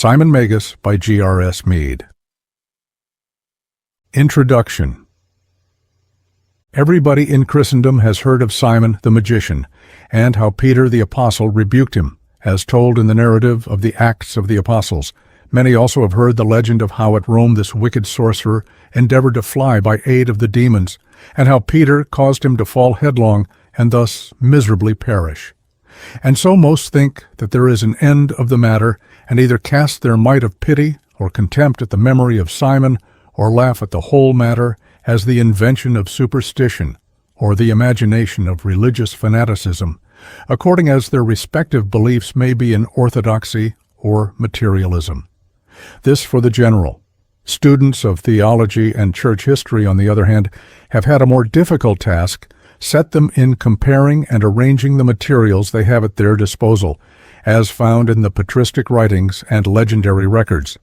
Simon Magus by G.R.S. Mead. Introduction. Everybody in Christendom has heard of Simon the magician, and how Peter the Apostle rebuked him, as told in the narrative of the Acts of the Apostles. Many also have heard the legend of how at Rome this wicked sorcerer endeavored to fly by aid of the demons, and how Peter caused him to fall headlong and thus miserably perish. And so most think that there is an end of the matter, and either cast their mite of pity or contempt at the memory of Simon, or laugh at the whole matter as the invention of superstition, or the imagination of religious fanaticism, according as their respective beliefs may be in orthodoxy or materialism. This for the general. Students of theology and church history, on the other hand, have had a more difficult task, set them in comparing and arranging the materials they have at their disposal, as found in the patristic writings and legendary records.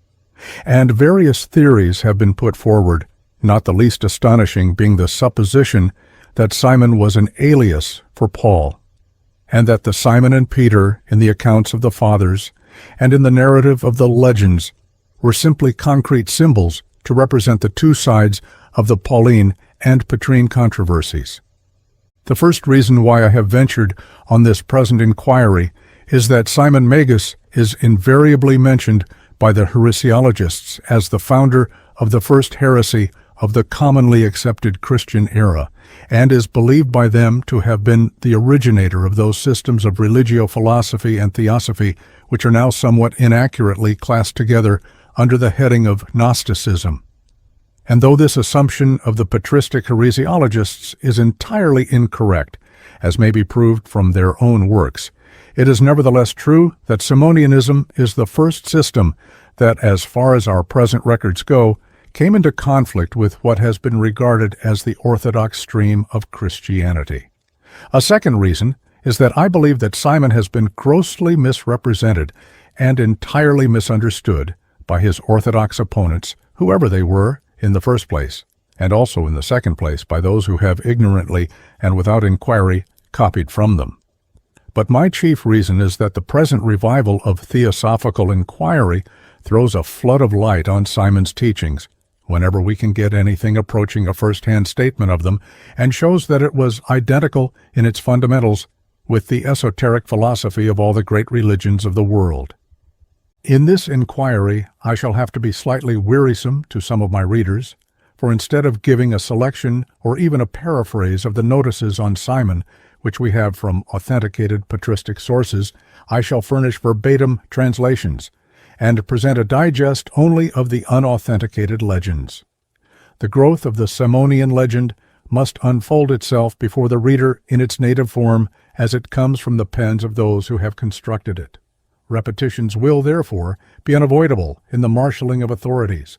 And various theories have been put forward, not the least astonishing being the supposition that Simon was an alias for Paul, and that the Simon and Peter in the accounts of the Fathers and in the narrative of the legends were simply concrete symbols to represent the two sides of the Pauline and Petrine controversies. The first reason why I have ventured on this present inquiry is that Simon Magus is invariably mentioned by the heresiologists as the founder of the first heresy of the commonly accepted Christian era, and is believed by them to have been the originator of those systems of religio-philosophy and theosophy which are now somewhat inaccurately classed together under the heading of Gnosticism. And though this assumption of the patristic heresiologists is entirely incorrect, as may be proved from their own works, it is nevertheless true that Simonianism is the first system that, as far as our present records go, came into conflict with what has been regarded as the orthodox stream of Christianity. A second reason is that I believe that Simon has been grossly misrepresented and entirely misunderstood by his orthodox opponents, whoever they were, in the first place, and also in the second place by those who have ignorantly and without inquiry copied from them. But my chief reason is that the present revival of theosophical inquiry throws a flood of light on Simon's teachings, whenever we can get anything approaching a first-hand statement of them, and shows that it was identical in its fundamentals with the esoteric philosophy of all the great religions of the world. In this inquiry, I shall have to be slightly wearisome to some of my readers, for instead of giving a selection or even a paraphrase of the notices on Simon, which we have from authenticated patristic sources, I shall furnish verbatim translations, and present a digest only of the unauthenticated legends. The growth of the Simonian legend must unfold itself before the reader in its native form as it comes from the pens of those who have constructed it. Repetitions will, therefore, be unavoidable in the marshalling of authorities,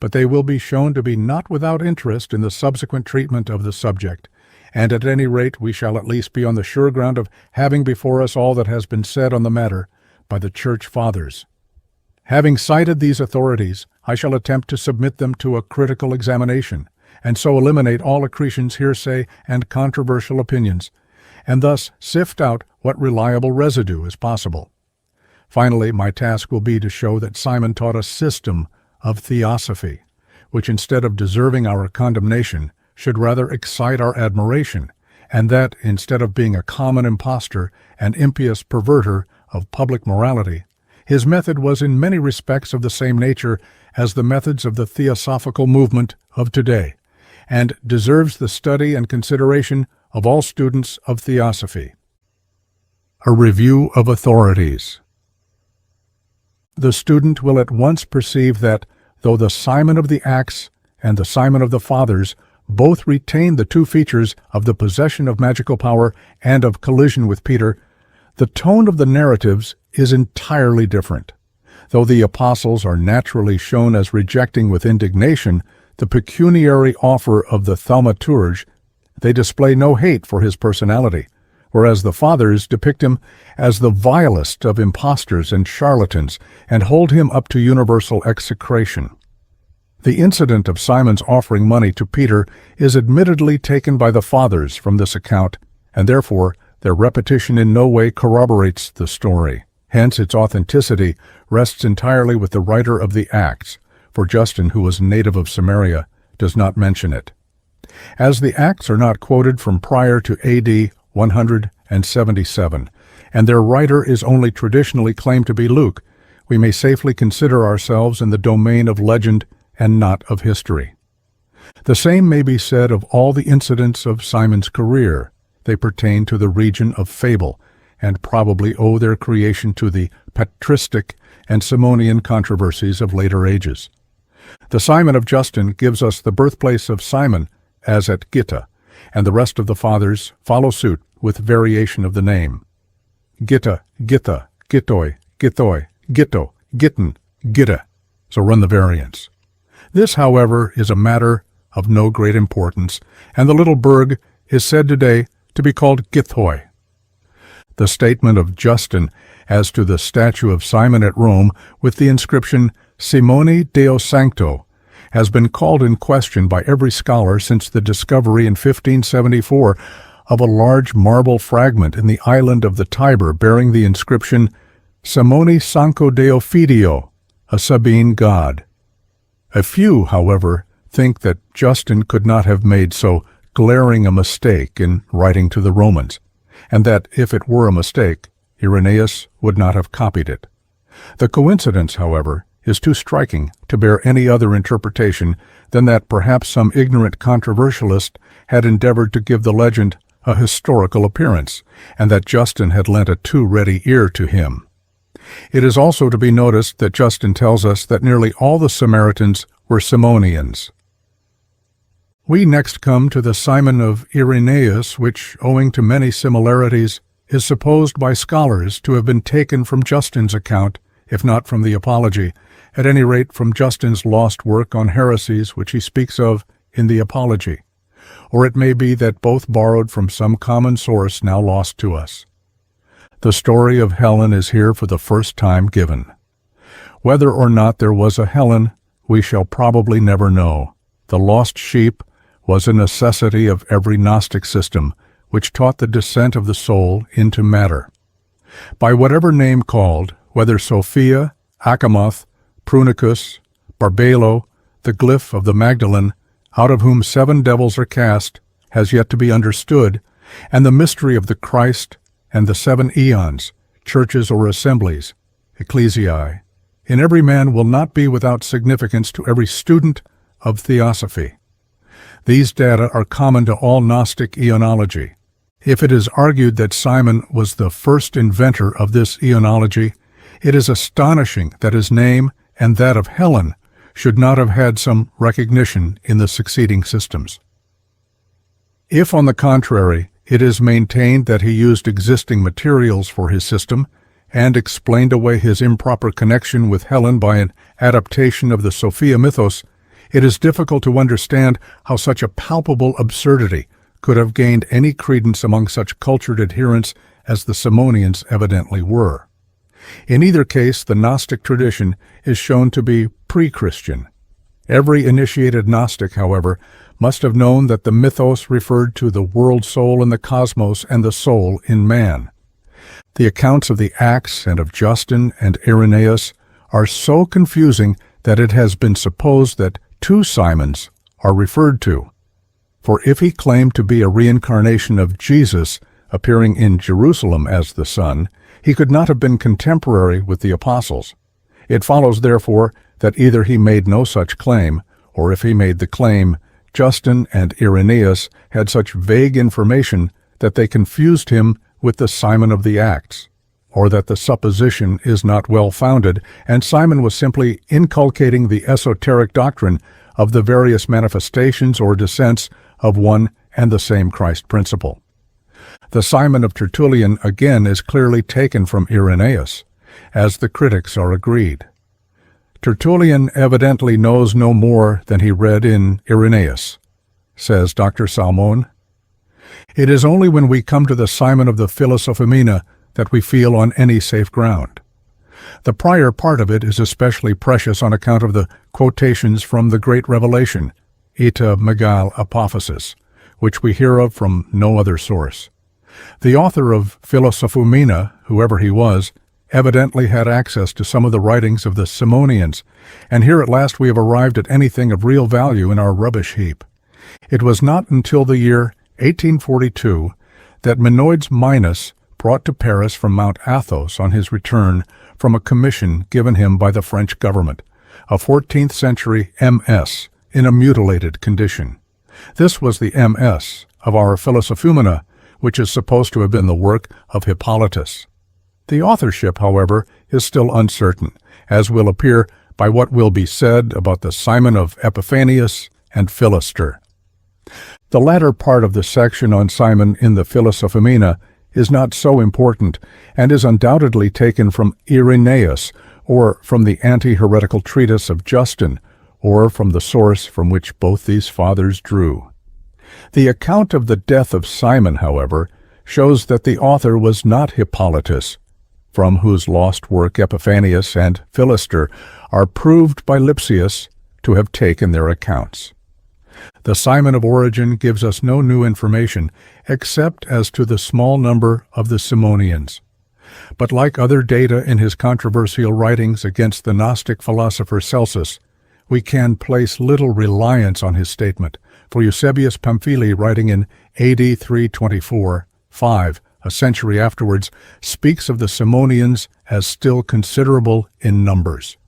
but they will be shown to be not without interest in the subsequent treatment of the subject, and at any rate we shall at least be on the sure ground of having before us all that has been said on the matter by the Church Fathers. Having cited these authorities, I shall attempt to submit them to a critical examination, and so eliminate all accretions, hearsay, and controversial opinions, and thus sift out what reliable residue is possible. Finally, my task will be to show that Simon taught a system of theosophy, which instead of deserving our condemnation, should rather excite our admiration, and that, instead of being a common impostor and impious perverter of public morality, his method was in many respects of the same nature as the methods of the theosophical movement of today, and deserves the study and consideration of all students of theosophy. A review of authorities. The student will at once perceive that, though the Simon of the Acts and the Simon of the Fathers both retain the two features of the possession of magical power and of collision with Peter, the tone of the narratives is entirely different. Though the apostles are naturally shown as rejecting with indignation the pecuniary offer of the thaumaturge, they display no hate for his personality, whereas the Fathers depict him as the vilest of impostors and charlatans and hold him up to universal execration. The incident of Simon's offering money to Peter is admittedly taken by the Fathers from this account, and therefore their repetition in no way corroborates the story. Hence, its authenticity rests entirely with the writer of the Acts, for Justin, who was a native of Samaria, does not mention it. As the Acts are not quoted from prior to AD 177, and their writer is only traditionally claimed to be Luke, we may safely consider ourselves in the domain of legend and not of history. The same may be said of all the incidents of Simon's career. They pertain to the region of fable, and probably owe their creation to the patristic and Simonian controversies of later ages. The Simon of Justin gives us the birthplace of Simon as at Gitta, and the rest of the fathers follow suit with variation of the name. Gitta, Gitta, Gittoi, Gittoi, Gitto, Gittin, Gitta. So run the variants. This, however, is a matter of no great importance, and the little burg is said today to be called Githoi. The statement of Justin as to the statue of Simon at Rome with the inscription Simoni Deo Sancto has been called in question by every scholar since the discovery in 1574 of a large marble fragment in the island of the Tiber bearing the inscription Simoni Sanco Deo Fideo, a Sabine god. A few, however, think that Justin could not have made so glaring a mistake in writing to the Romans, and that if it were a mistake, Irenaeus would not have copied it. The coincidence, however, is too striking to bear any other interpretation than that perhaps some ignorant controversialist had endeavored to give the legend a historical appearance, and that Justin had lent a too ready ear to him. It is also to be noticed that Justin tells us that nearly all the Samaritans were Simonians. We next come to the Simon of Irenaeus, which, owing to many similarities, is supposed by scholars to have been taken from Justin's account, if not from the Apology, at any rate from Justin's lost work on heresies which he speaks of in the Apology. Or it may be that both borrowed from some common source now lost to us. The story of Helen is here for the first time given. Whether or not there was a Helen, we shall probably never know. The lost sheep was a necessity of every Gnostic system, which taught the descent of the soul into matter. By whatever name called, whether Sophia, Achamoth, Prunicus, Barbelo, the glyph of the Magdalene, out of whom 7 devils are cast, has yet to be understood, and the mystery of the Christ and the 7 eons, churches or assemblies, ecclesiae, in every man will not be without significance to every student of Theosophy. These data are common to all Gnostic eonology. If it is argued that Simon was the first inventor of this eonology, it is astonishing that his name and that of Helen should not have had some recognition in the succeeding systems. If, on the contrary, it is maintained that he used existing materials for his system and explained away his improper connection with Helen by an adaptation of the Sophia mythos, it is difficult to understand how such a palpable absurdity could have gained any credence among such cultured adherents as the Simonians evidently were. In either case, the Gnostic tradition is shown to be pre-Christian. Every initiated Gnostic, however, must have known that the mythos referred to the world soul in the cosmos and the soul in man. The accounts of the Acts and of Justin and Irenaeus are so confusing that it has been supposed that 2 Simons are referred to. For if he claimed to be a reincarnation of Jesus, appearing in Jerusalem as the Son, he could not have been contemporary with the apostles. It follows, therefore, that either he made no such claim, or if he made the claim, Justin and Irenaeus had such vague information that they confused him with the Simon of the Acts, or that the supposition is not well founded, and Simon was simply inculcating the esoteric doctrine of the various manifestations or descents of one and the same Christ principle. The Simon of Tertullian again is clearly taken from Irenaeus, as the critics are agreed. Tertullian evidently knows no more than he read in Irenaeus, says Dr. Salmon. It is only when we come to the Simon of the Philosophemina that we feel on any safe ground. The prior part of it is especially precious on account of the quotations from the Great Revelation, Ita Megal Apophasis, which we hear of from no other source. The author of Philosophemina, whoever he was, evidently had access to some of the writings of the Simonians, and here at last we have arrived at anything of real value in our rubbish heap. It was not until the year 1842 that Menoides Minus brought to Paris from Mount Athos on his return from a commission given him by the French government, a 14th century MS in a mutilated condition. This was the MS of our Philosophumena, which is supposed to have been the work of Hippolytus. The authorship, however, is still uncertain, as will appear by what will be said about the Simon of Epiphanius and Philoster. The latter part of the section on Simon in the Philosophumena is not so important, and is undoubtedly taken from Irenaeus, or from the anti-heretical treatise of Justin, or from the source from which both these fathers drew. The account of the death of Simon, however, shows that the author was not Hippolytus, from whose lost work Epiphanius and Philoster are proved by Lipsius to have taken their accounts. The Simon of origin gives us no new information except as to the small number of the Simonians. But like other data in his controversial writings against the Gnostic philosopher Celsus, we can place little reliance on his statement, for Eusebius Pamphili, writing in AD 324-5, a century afterwards, speaks of the Simonians as still considerable in numbers.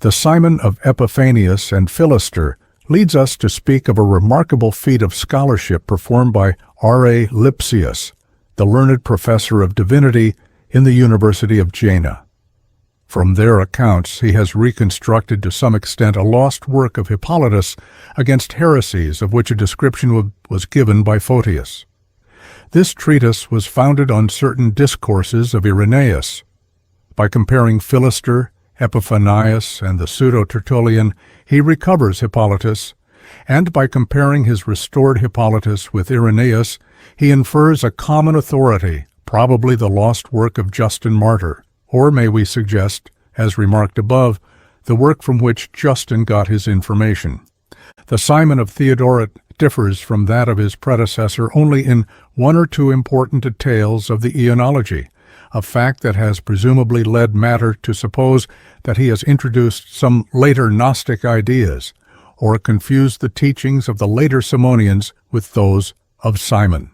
The Simon of Epiphanius and Philoster leads us to speak of a remarkable feat of scholarship performed by R.A. Lipsius, the learned professor of divinity in the University of Jena. From their accounts, he has reconstructed to some extent a lost work of Hippolytus against heresies, of which a description was given by Photius. This treatise was founded on certain discourses of Irenaeus. By comparing Philoster, Epiphanius, and the pseudo-Tertullian, he recovers Hippolytus, and by comparing his restored Hippolytus with Irenaeus, he infers a common authority, probably the lost work of Justin Martyr, or may we suggest, as remarked above, the work from which Justin got his information. The Simon of Theodoret differs from that of his predecessor only in one or two important details of the Eonology, a fact that has presumably led matter to suppose that he has introduced some later Gnostic ideas, or confused the teachings of the later Simonians with those of Simon.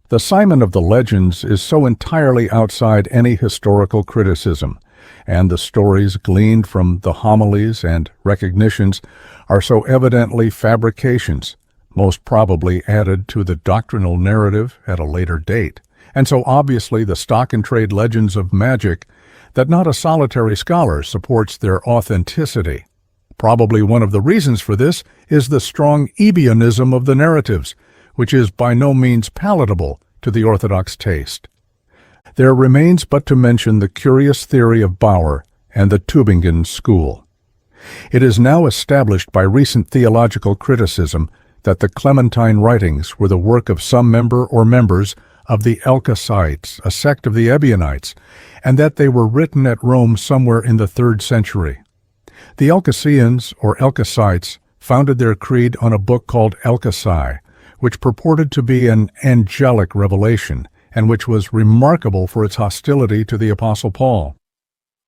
The Simon of the legends is so entirely outside any historical criticism, and the stories gleaned from the homilies and recognitions are so evidently fabrications, most probably added to the doctrinal narrative at a later date, and so obviously the stock-and-trade legends of magic that not a solitary scholar supports their authenticity. Probably one of the reasons for this is the strong Ebionism of the narratives, which is by no means palatable to the orthodox taste. There remains but to mention the curious theory of Bauer and the Tübingen school. It is now established by recent theological criticism that the Clementine writings were the work of some member or members of the Elkasites, a sect of the Ebionites, and that they were written at Rome somewhere in the 3rd century. The Elkasians, or Elkasites, founded their creed on a book called Elkasi, which purported to be an angelic revelation, and which was remarkable for its hostility to the Apostle Paul.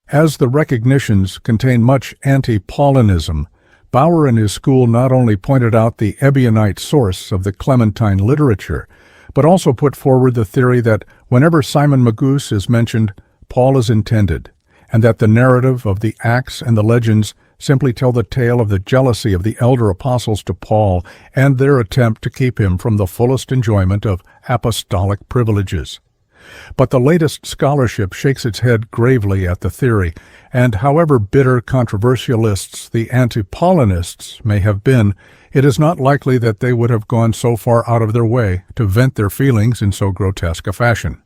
As the recognitions contain much anti-Paulinism, Bauer and his school not only pointed out the Ebionite source of the Clementine literature, but also put forward the theory that whenever Simon Magus is mentioned, Paul is intended, and that the narrative of the Acts and the legends simply tell the tale of the jealousy of the elder apostles to Paul and their attempt to keep him from the fullest enjoyment of apostolic privileges. But the latest scholarship shakes its head gravely at the theory, and however bitter controversialists the anti-Paulinists may have been, it is not likely that they would have gone so far out of their way to vent their feelings in so grotesque a fashion.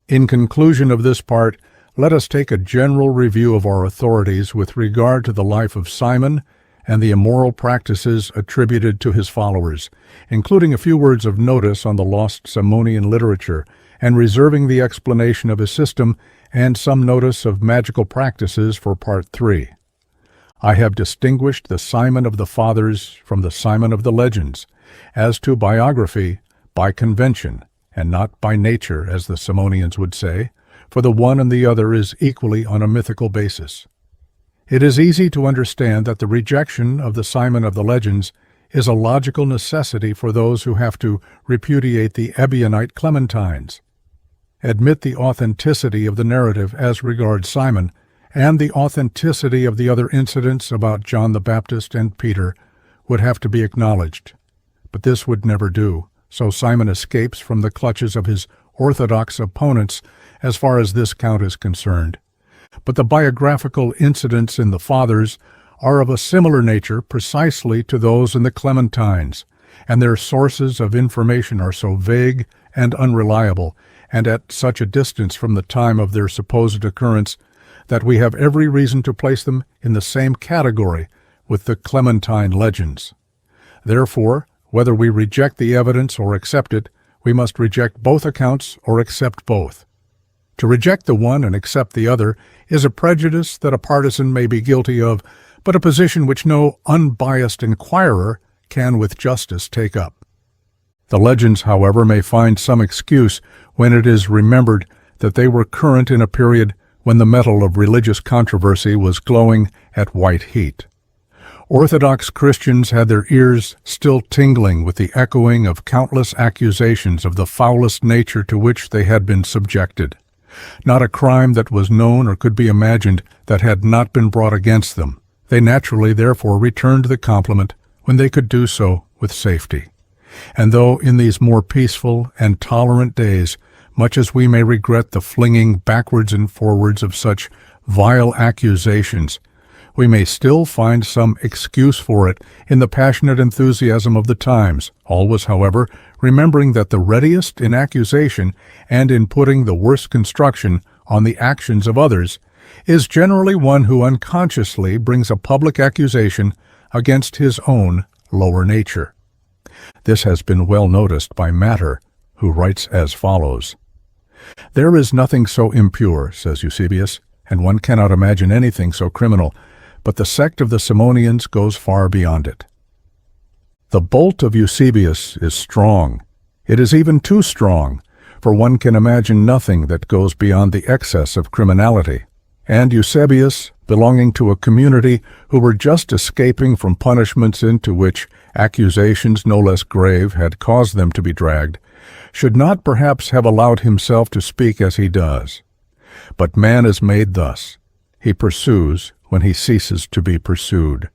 In conclusion of this part, let us take a general review of our authorities with regard to the life of Simon and the immoral practices attributed to his followers, including a few words of notice on the lost Simonian literature, and reserving the explanation of his system and some notice of magical practices for Part 3. I have distinguished the Simon of the Fathers from the Simon of the Legends, as to biography, by convention, and not by nature, as the Simonians would say, for the one and the other is equally on a mythical basis. It is easy to understand that the rejection of the Simon of the legends is a logical necessity for those who have to repudiate the Ebionite Clementines, admit the authenticity of the narrative as regards Simon, and the authenticity of the other incidents about John the Baptist and Peter would have to be acknowledged. But this would never do, so Simon escapes from the clutches of his orthodox opponents as far as this count is concerned. But the biographical incidents in the Fathers are of a similar nature precisely to those in the Clementines, and their sources of information are so vague and unreliable, and at such a distance from the time of their supposed occurrence, that we have every reason to place them in the same category with the Clementine legends. Therefore, whether we reject the evidence or accept it, we must reject both accounts or accept both. To reject the one and accept the other is a prejudice that a partisan may be guilty of, but a position which no unbiased inquirer can with justice take up. The legends, however, may find some excuse when it is remembered that they were current in a period when the metal of religious controversy was glowing at white heat. Orthodox Christians had their ears still tingling with the echoing of countless accusations of the foulest nature to which they had been subjected. Not a crime that was known or could be imagined that had not been brought against them. They naturally, therefore, returned the compliment when they could do so with safety. And though in these more peaceful and tolerant days, much as we may regret the flinging backwards and forwards of such vile accusations, we may still find some excuse for it in the passionate enthusiasm of the times, always, however, remembering that the readiest in accusation and in putting the worst construction on the actions of others is generally one who unconsciously brings a public accusation against his own lower nature. This has been well noticed by Matter, who writes as follows: "There is nothing so impure," says Eusebius, "and one cannot imagine anything so criminal, but the sect of the Simonians goes far beyond it." The bolt of Eusebius is strong. It is even too strong, for one can imagine nothing that goes beyond the excess of criminality. And Eusebius, belonging to a community who were just escaping from punishments into which accusations no less grave had caused them to be dragged, should not perhaps have allowed himself to speak as he does. But man is made thus. He pursues when he ceases to be pursued.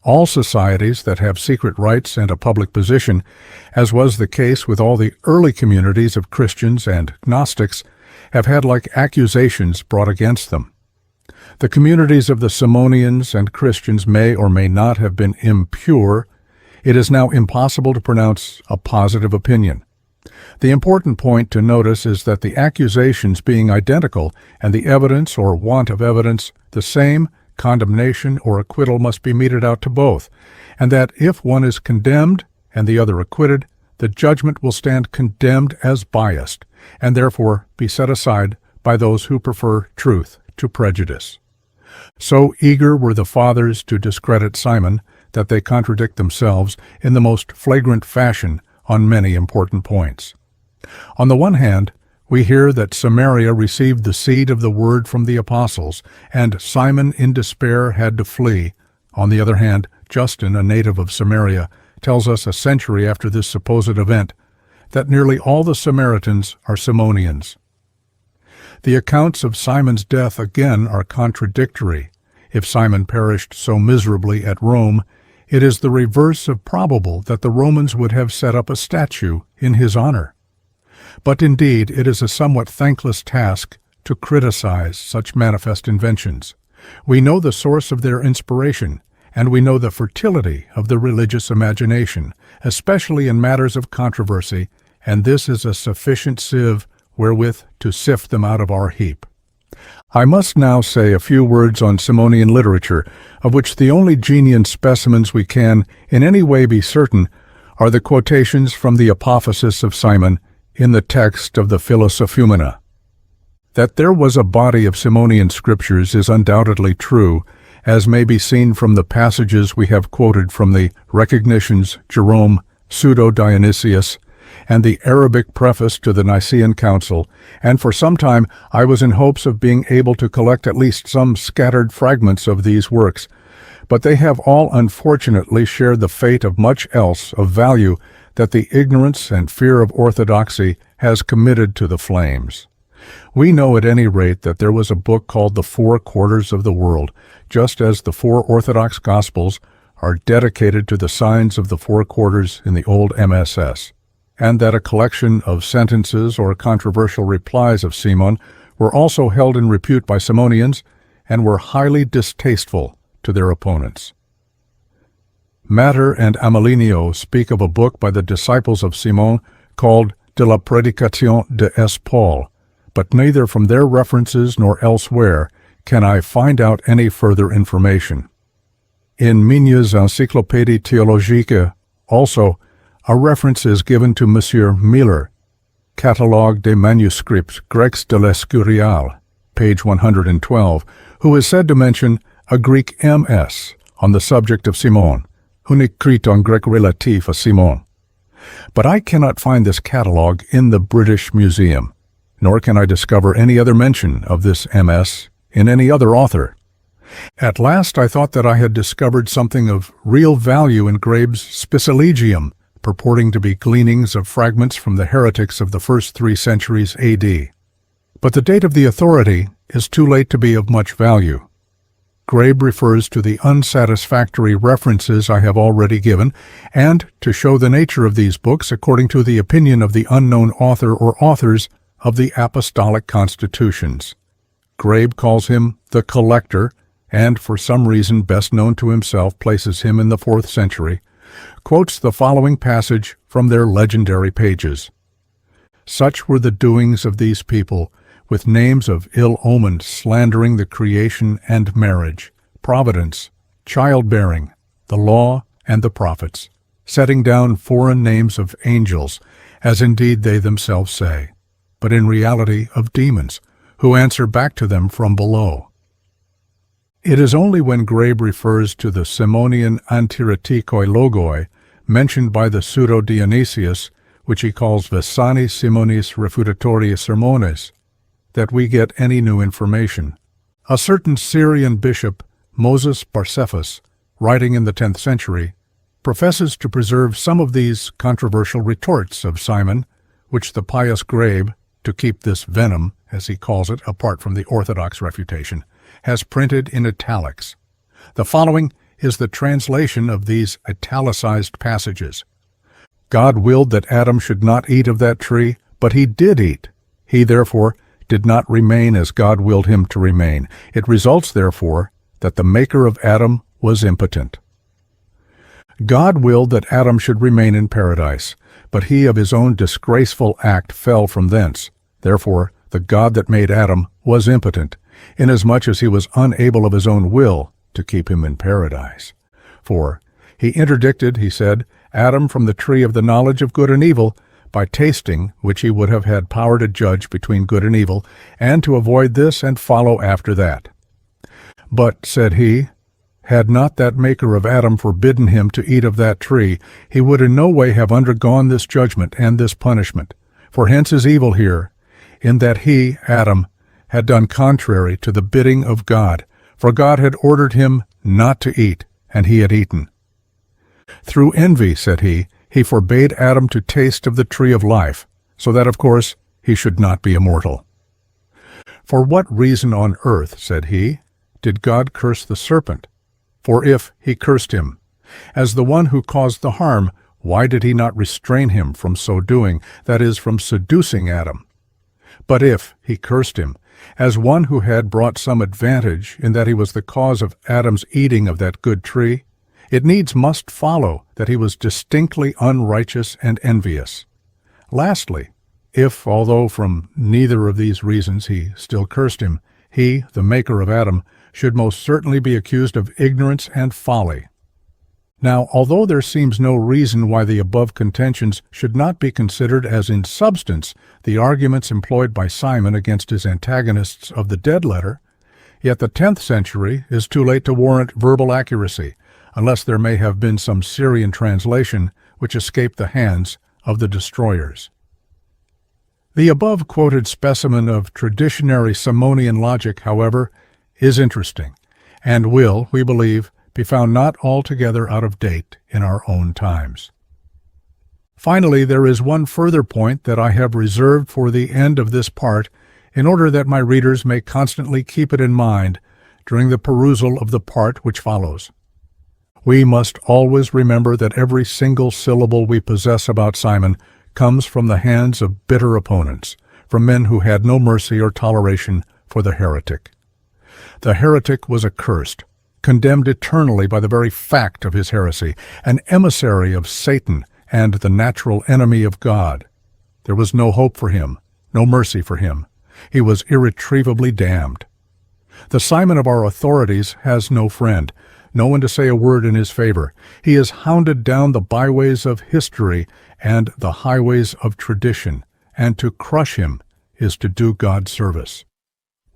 All societies that have secret rites and a public position, as was the case with all the early communities of Christians and Gnostics, have had like accusations brought against them. The communities of the Simonians and Christians may or may not have been impure. It is now impossible to pronounce a positive opinion. The important point to notice is that the accusations being identical and the evidence or want of evidence the same, condemnation or acquittal must be meted out to both, and that if one is condemned and the other acquitted, the judgment will stand condemned as biased, and therefore be set aside by those who prefer truth to prejudice. So eager were the Fathers to discredit Simon that they contradict themselves in the most flagrant fashion on many important points. On the one hand, we hear that Samaria received the seed of the word from the apostles, and Simon in despair had to flee. On the other hand, Justin, a native of Samaria, tells us a century after this supposed event that nearly all the Samaritans are Simonians. The accounts of Simon's death again are contradictory. If Simon perished so miserably at Rome, it is the reverse of probable that the Romans would have set up a statue in his honor. But indeed, it is a somewhat thankless task to criticize such manifest inventions. We know the source of their inspiration, and we know the fertility of the religious imagination, especially in matters of controversy, and this is a sufficient sieve wherewith to sift them out of our heap. I must now say a few words on Simonian literature, of which the only genuine specimens we can in any way be certain are the quotations from the Apophasis of Simon in the text of the Philosophumena. That there was a body of Simonian scriptures is undoubtedly true, as may be seen from the passages we have quoted from the Recognitions, Jerome, Pseudo-Dionysius, and the Arabic preface to the Nicene Council, and for some time I was in hopes of being able to collect at least some scattered fragments of these works, but they have all unfortunately shared the fate of much else of value that the ignorance and fear of orthodoxy has committed to the flames. We know at any rate that there was a book called The Four Quarters of the World, just as the four Orthodox Gospels are dedicated to the signs of the four quarters in the old MSS, and that a collection of sentences or controversial replies of Simon were also held in repute by Simonians and were highly distasteful to their opponents. Matter and Amelinio speak of a book by the disciples of Simon called De la Prédication de S. Paul, but neither from their references nor elsewhere can I find out any further information. In Migne's Encyclopédie Théologique, also, a reference is given to Monsieur Miller, Catalogue des Manuscrits Grecs de l'Escurial, page 112, who is said to mention a Greek MS on the subject of Simon, un écrit en grec relatif à Simon. But I cannot find this catalogue in the British Museum, nor can I discover any other mention of this MS in any other author. At last I thought that I had discovered something of real value in Grabe's Spicilegium, purporting to be gleanings of fragments from the heretics of the first 3 centuries A.D. But the date of the authority is too late to be of much value. Grabe refers to the unsatisfactory references I have already given, and to show the nature of these books according to the opinion of the unknown author or authors of the Apostolic Constitutions. Grabe calls him the collector, and for some reason best known to himself places him in the 4th century, quotes the following passage from their legendary pages. Such were the doings of these people, with names of ill omen slandering the creation and marriage, providence, childbearing, the law, and the prophets, setting down foreign names of angels, as indeed they themselves say, but in reality of demons, who answer back to them from below. It is only when Grabe refers to the Simonian antiretikoi logoi, mentioned by the pseudo-Dionysius, which he calls Vesani Simonis Refutatoria Sermones, that we get any new information. A certain Syrian bishop, Moses Barcephus, writing in the 10th century, professes to preserve some of these controversial retorts of Simon, which the pious Grabe, to keep this venom, as he calls it, apart from the orthodox refutation, has printed in italics. The following is the translation of these italicized passages. God willed that Adam should not eat of that tree, but he did eat. He, therefore, did not remain as God willed him to remain. It results, therefore, that the maker of Adam was impotent. God willed that Adam should remain in paradise, but he of his own disgraceful act fell from thence. Therefore, the God that made Adam was impotent, inasmuch as he was unable of his own will to keep him in paradise. For he interdicted, he said, Adam from the tree of the knowledge of good and evil, by tasting which he would have had power to judge between good and evil, and to avoid this and follow after that. But, said he, had not that maker of Adam forbidden him to eat of that tree, he would in no way have undergone this judgment and this punishment. For hence is evil here, in that he, Adam, had done contrary to the bidding of God, for God had ordered him not to eat, and he had eaten. Through envy, said he forbade Adam to taste of the tree of life, so that, of course, he should not be immortal. For what reason on earth, said he, did God curse the serpent? For if he cursed him, as the one who caused the harm, why did he not restrain him from so doing, that is, from seducing Adam? But if he cursed him, as one who had brought some advantage in that he was the cause of Adam's eating of that good tree, it needs must follow that he was distinctly unrighteous and envious. Lastly, if, although from neither of these reasons he still cursed him, he, the maker of Adam, should most certainly be accused of ignorance and folly. Now, although there seems no reason why the above contentions should not be considered as in substance the arguments employed by Simon against his antagonists of the dead letter, yet the 10th century is too late to warrant verbal accuracy, unless there may have been some Syrian translation which escaped the hands of the destroyers. The above-quoted specimen of traditionary Simonian logic, however, is interesting, and will, we believe, be found not altogether out of date in our own times. Finally, there is one further point that I have reserved for the end of this part in order that my readers may constantly keep it in mind during the perusal of the part which follows. We must always remember that every single syllable we possess about Simon comes from the hands of bitter opponents, from men who had no mercy or toleration for the heretic. The heretic was accursed, condemned eternally by the very fact of his heresy, an emissary of Satan and the natural enemy of God. There was no hope for him, no mercy for him. He was irretrievably damned. The Simon of our authorities has no friend, no one to say a word in his favor. He is hounded down the byways of history and the highways of tradition, and to crush him is to do God service.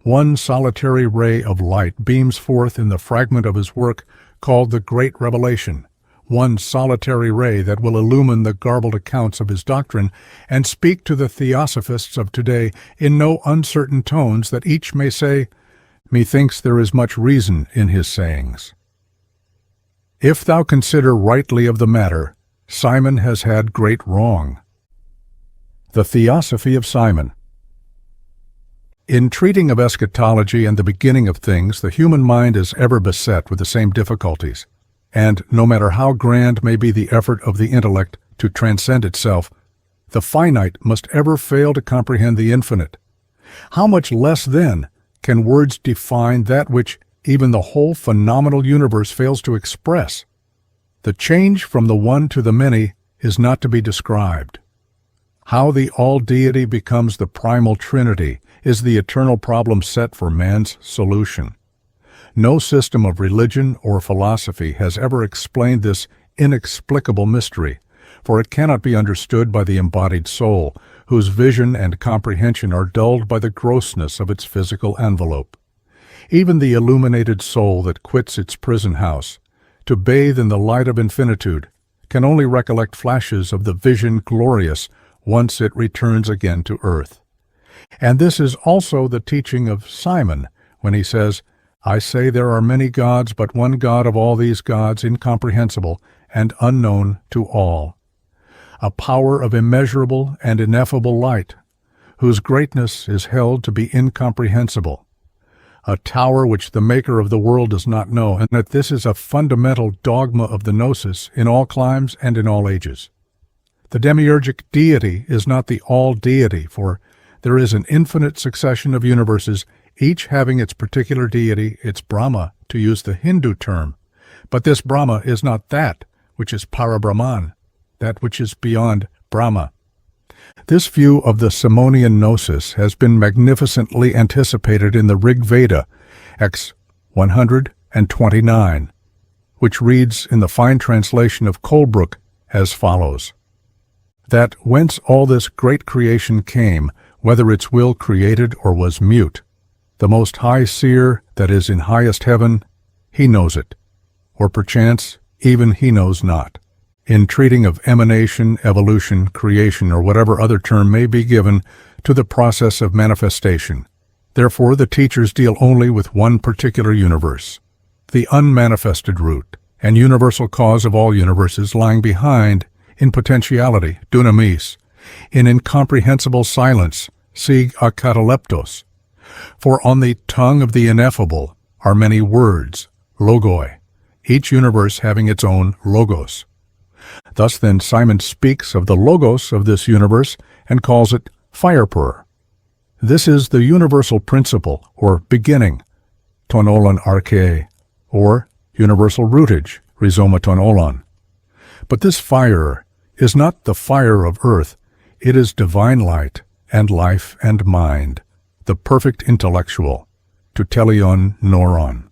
One solitary ray of light beams forth in the fragment of his work called the Great Revelation, one solitary ray that will illumine the garbled accounts of his doctrine and speak to the theosophists of today in no uncertain tones that each may say, "Methinks there is much reason in his sayings." If thou consider rightly of the matter, Simon has had great wrong. The Theosophy of Simon. In treating of eschatology and the beginning of things, the human mind is ever beset with the same difficulties, and no matter how grand may be the effort of the intellect to transcend itself, the finite must ever fail to comprehend the infinite. How much less, then, can words define that which even the whole phenomenal universe fails to express? The change from the one to the many is not to be described. How the all-deity becomes the primal trinity is the eternal problem set for man's solution. No system of religion or philosophy has ever explained this inexplicable mystery, for it cannot be understood by the embodied soul, whose vision and comprehension are dulled by the grossness of its physical envelope. Even the illuminated soul that quits its prison house to bathe in the light of infinitude can only recollect flashes of the vision glorious once it returns again to earth. And this is also the teaching of Simon when he says, "I say there are many gods, but one God of all these gods, incomprehensible and unknown to all. A power of immeasurable and ineffable light, whose greatness is held to be incomprehensible. A tower which the maker of the world does not know, and that this is a fundamental dogma of the gnosis in all climes and in all ages. The demiurgic deity is not the all-deity, for there is an infinite succession of universes, each having its particular deity, its Brahma, to use the Hindu term. But this Brahma is not that which is Parabrahman, that which is beyond Brahma." This view of the Simonian gnosis has been magnificently anticipated in the Rig Veda, X 129, which reads in the fine translation of Colebrook as follows: "That whence all this great creation came, whether its will created or was mute, the Most High Seer that is in highest heaven, he knows it, or perchance even he knows not." In treating of emanation, evolution, creation, or whatever other term may be given to the process of manifestation. Therefore, the teachers deal only with one particular universe, the unmanifested root and universal cause of all universes lying behind, in potentiality, dunamis, in incomprehensible silence, sig a kataleptos. For on the tongue of the ineffable are many words, logoi, each universe having its own logos. Thus then Simon speaks of the logos of this universe and calls it firepur. This is the universal principle, or beginning, ton olon arche, or universal rootage, rhizoma ton olon. But this fire is not the fire of earth, it is divine light and life and mind, the perfect intellectual, to telion neuron.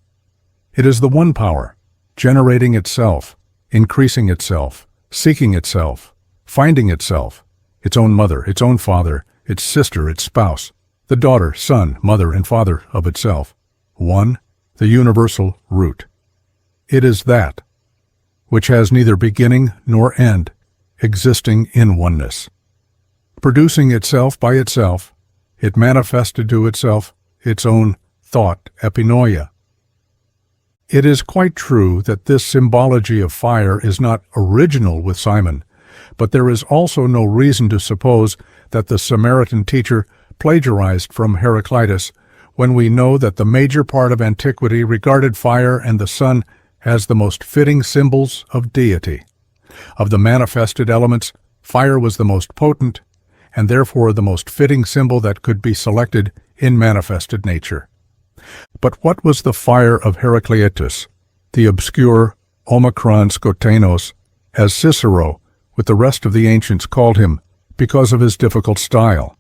It is the one power, generating itself, increasing itself, seeking itself, finding itself, its own mother, its own father, its sister, its spouse, the daughter, son, mother, and father of itself. One, the universal root. It is that which has neither beginning nor end, existing in oneness. Producing itself by itself, it manifested to itself its own thought epinoia. It is quite true that this symbology of fire is not original with Simon, but there is also no reason to suppose that the Samaritan teacher plagiarized from Heraclitus when we know that the major part of antiquity regarded fire and the sun as the most fitting symbols of deity. Of the manifested elements, fire was the most potent, and therefore the most fitting symbol that could be selected in manifested nature. But what was the fire of Heraclitus, the obscure Omicron Skotenos, as Cicero, with the rest of the ancients, called him, because of his difficult style?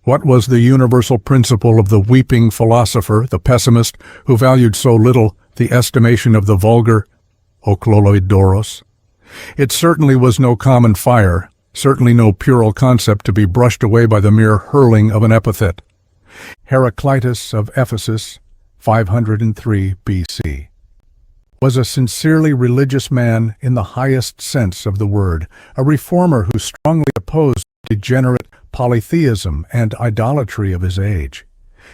What was the universal principle of the weeping philosopher, the pessimist, who valued so little the estimation of the vulgar, okloloidoros? It certainly was no common fire, certainly no puerile concept to be brushed away by the mere hurling of an epithet. Heraclitus of Ephesus, 503 BC, was a sincerely religious man in the highest sense of the word, a reformer who strongly opposed degenerate polytheism and idolatry of his age.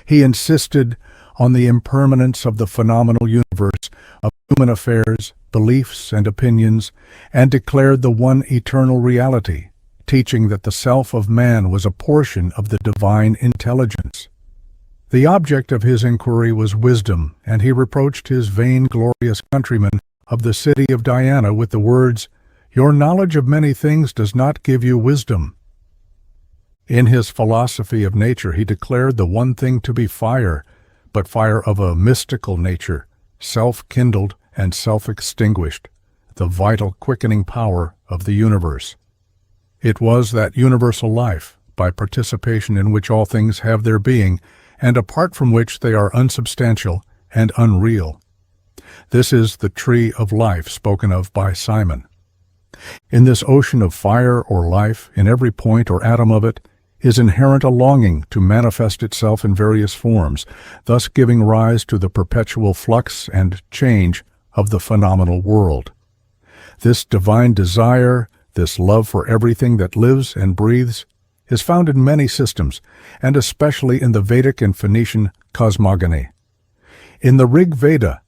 He insisted on the impermanence of the phenomenal universe, of human affairs, beliefs, and opinions, and declared the one eternal reality, teaching that the self of man was a portion of the divine intelligence. The object of his inquiry was wisdom, and he reproached his vainglorious countrymen of the city of Diana with the words, "Your knowledge of many things does not give you wisdom." In his philosophy of nature he declared the one thing to be fire, but fire of a mystical nature, self-kindled and self-extinguished, the vital quickening power of the universe. It was that universal life, by participation in which all things have their being, and apart from which they are unsubstantial and unreal. This is the tree of life spoken of by Simon. In this ocean of fire or life, in every point or atom of it, is inherent a longing to manifest itself in various forms, thus giving rise to the perpetual flux and change of the phenomenal world. This divine desire, this love for everything that lives and breathes, is found in many systems, and especially in the Vedic and Phoenician cosmogony. In the Rig Veda,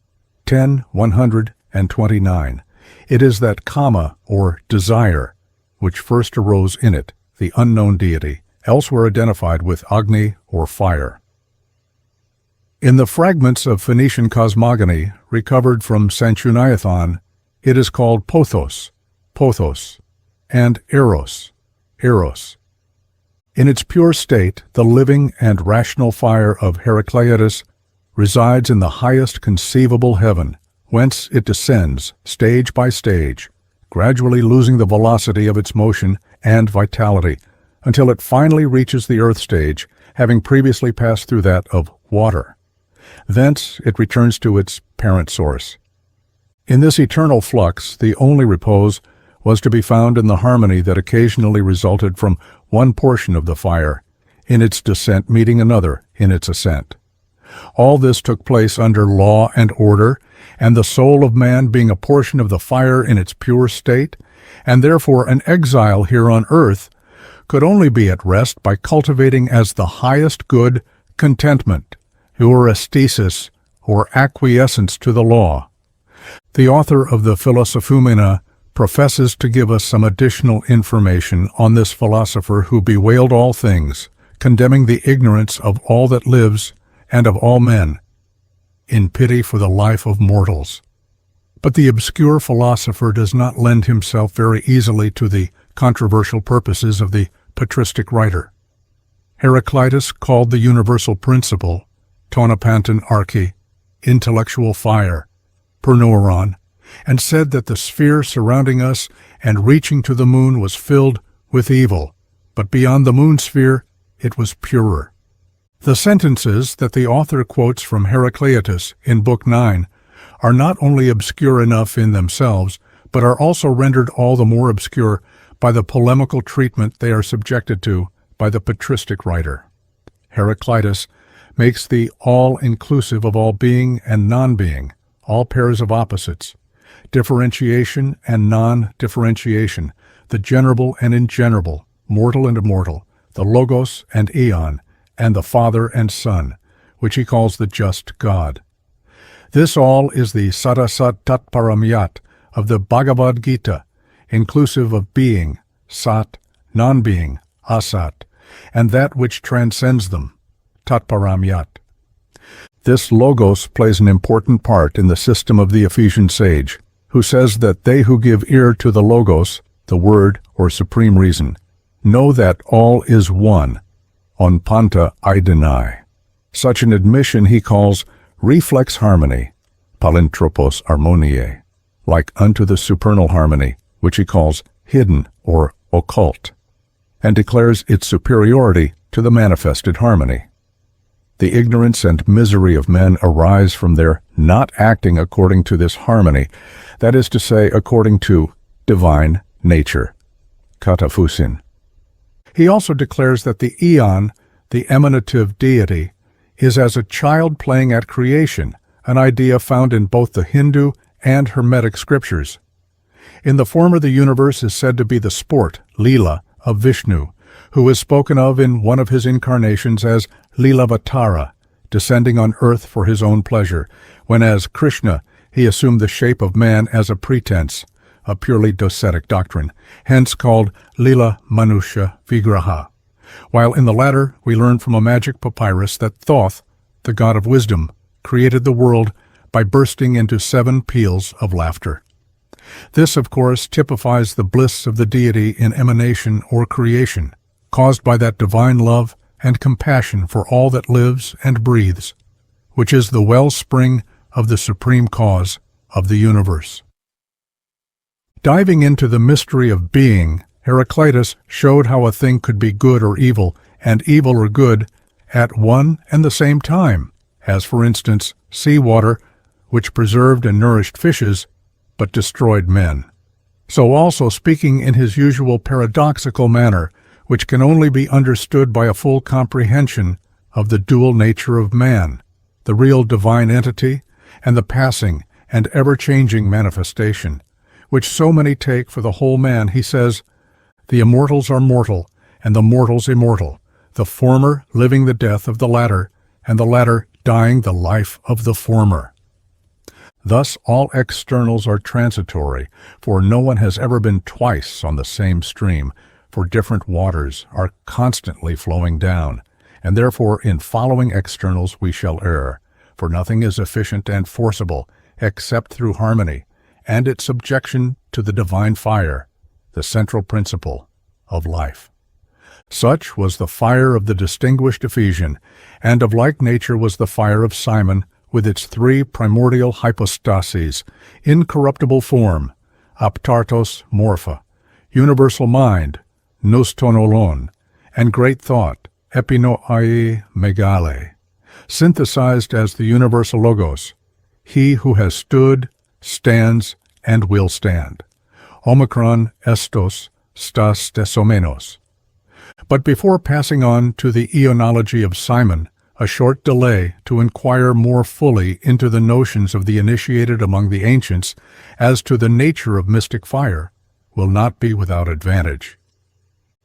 10:129, it is that kama, or desire, which first arose in it, the unknown deity, elsewhere identified with Agni or fire. In the fragments of Phoenician cosmogony recovered from Sanchuniathon, it is called Pothos, Pothos, and Eros, Eros. In its pure state, the living and rational fire of Heraclitus resides in the highest conceivable heaven, whence it descends, stage by stage, gradually losing the velocity of its motion and vitality, until it finally reaches the earth stage, having previously passed through that of water. Thence it returns to its parent source. In this eternal flux, the only repose was to be found in the harmony that occasionally resulted from one portion of the fire, in its descent meeting another in its ascent. All this took place under law and order, and the soul of man being a portion of the fire in its pure state, and therefore an exile here on earth, could only be at rest by cultivating as the highest good contentment, euresthesis, or acquiescence to the law. The author of the Philosophumena professes to give us some additional information on this philosopher who bewailed all things, condemning the ignorance of all that lives and of all men, in pity for the life of mortals. But the obscure philosopher does not lend himself very easily to the controversial purposes of the patristic writer. Heraclitus called the universal principle, tonopanton arche, intellectual fire, perneuron, and said that the sphere surrounding us and reaching to the moon was filled with evil, but beyond the moon sphere it was purer. The sentences that the author quotes from Heraclitus in Book 9 are not only obscure enough in themselves, but are also rendered all the more obscure by the polemical treatment they are subjected to by the patristic writer. Heraclitus makes the all-inclusive of all being and non-being, all pairs of opposites, differentiation and non-differentiation, the generable and ingenerable, mortal and immortal, the Logos and Aeon, and the Father and Son, which he calls the just God. This all is the Sadasat Tatparamyat of the Bhagavad Gita, inclusive of being, Sat, non-being, Asat, and that which transcends them, Tatparamyat. This Logos plays an important part in the system of the Ephesian sage, who says that they who give ear to the Logos, the Word or Supreme Reason, know that all is one, on panta eidenai. Such an admission he calls reflex harmony, palintropos harmoniae, like unto the supernal harmony, which he calls hidden or occult, and declares its superiority to the manifested harmony. The ignorance and misery of men arise from their not acting according to this harmony, that is to say, according to divine nature, katafusin. He also declares that the Aeon, the emanative deity, is as a child playing at creation, an idea found in both the Hindu and Hermetic scriptures. In the former, the universe is said to be the sport, Leela, of Vishnu, who is spoken of in one of his incarnations as Leelavatara, descending on earth for his own pleasure, when as Krishna he assumed the shape of man as a pretense, a purely docetic doctrine, hence called Leela Manusha Vigraha. While in the latter we learn from a magic papyrus that Thoth, the god of wisdom, created the world by bursting into 7 peals of laughter. This, of course, typifies the bliss of the deity in emanation or creation, caused by that divine love and compassion for all that lives and breathes, which is the wellspring of the supreme cause of the universe. Diving into the mystery of being, Heraclitus showed how a thing could be good or evil, and evil or good, at one and the same time, as, for instance, seawater, which preserved and nourished fishes, but destroyed men. So also speaking in his usual paradoxical manner, which can only be understood by a full comprehension of the dual nature of man, the real divine entity, and the passing and ever-changing manifestation, which so many take for the whole man, he says, "The immortals are mortal, and the mortals immortal, the former living the death of the latter, and the latter dying the life of the former." Thus all externals are transitory, for no one has ever been twice on the same stream, for different waters are constantly flowing down, and therefore in following externals we shall err, for nothing is efficient and forcible except through harmony, and its subjection to the divine fire, the central principle of life. Such was the fire of the distinguished Ephesian, and of like nature was the fire of Simon, with its 3 primordial hypostases, incorruptible form, aptartos morpha, universal mind, nous tonolon, and great thought, epinoai megale, synthesized as the universal Logos, he who has stood, stands, and will stand. Omicron estos stas tesomenos. But before passing on to the Aeonology of Simon, a short delay to inquire more fully into the notions of the initiated among the ancients as to the nature of mystic fire will not be without advantage.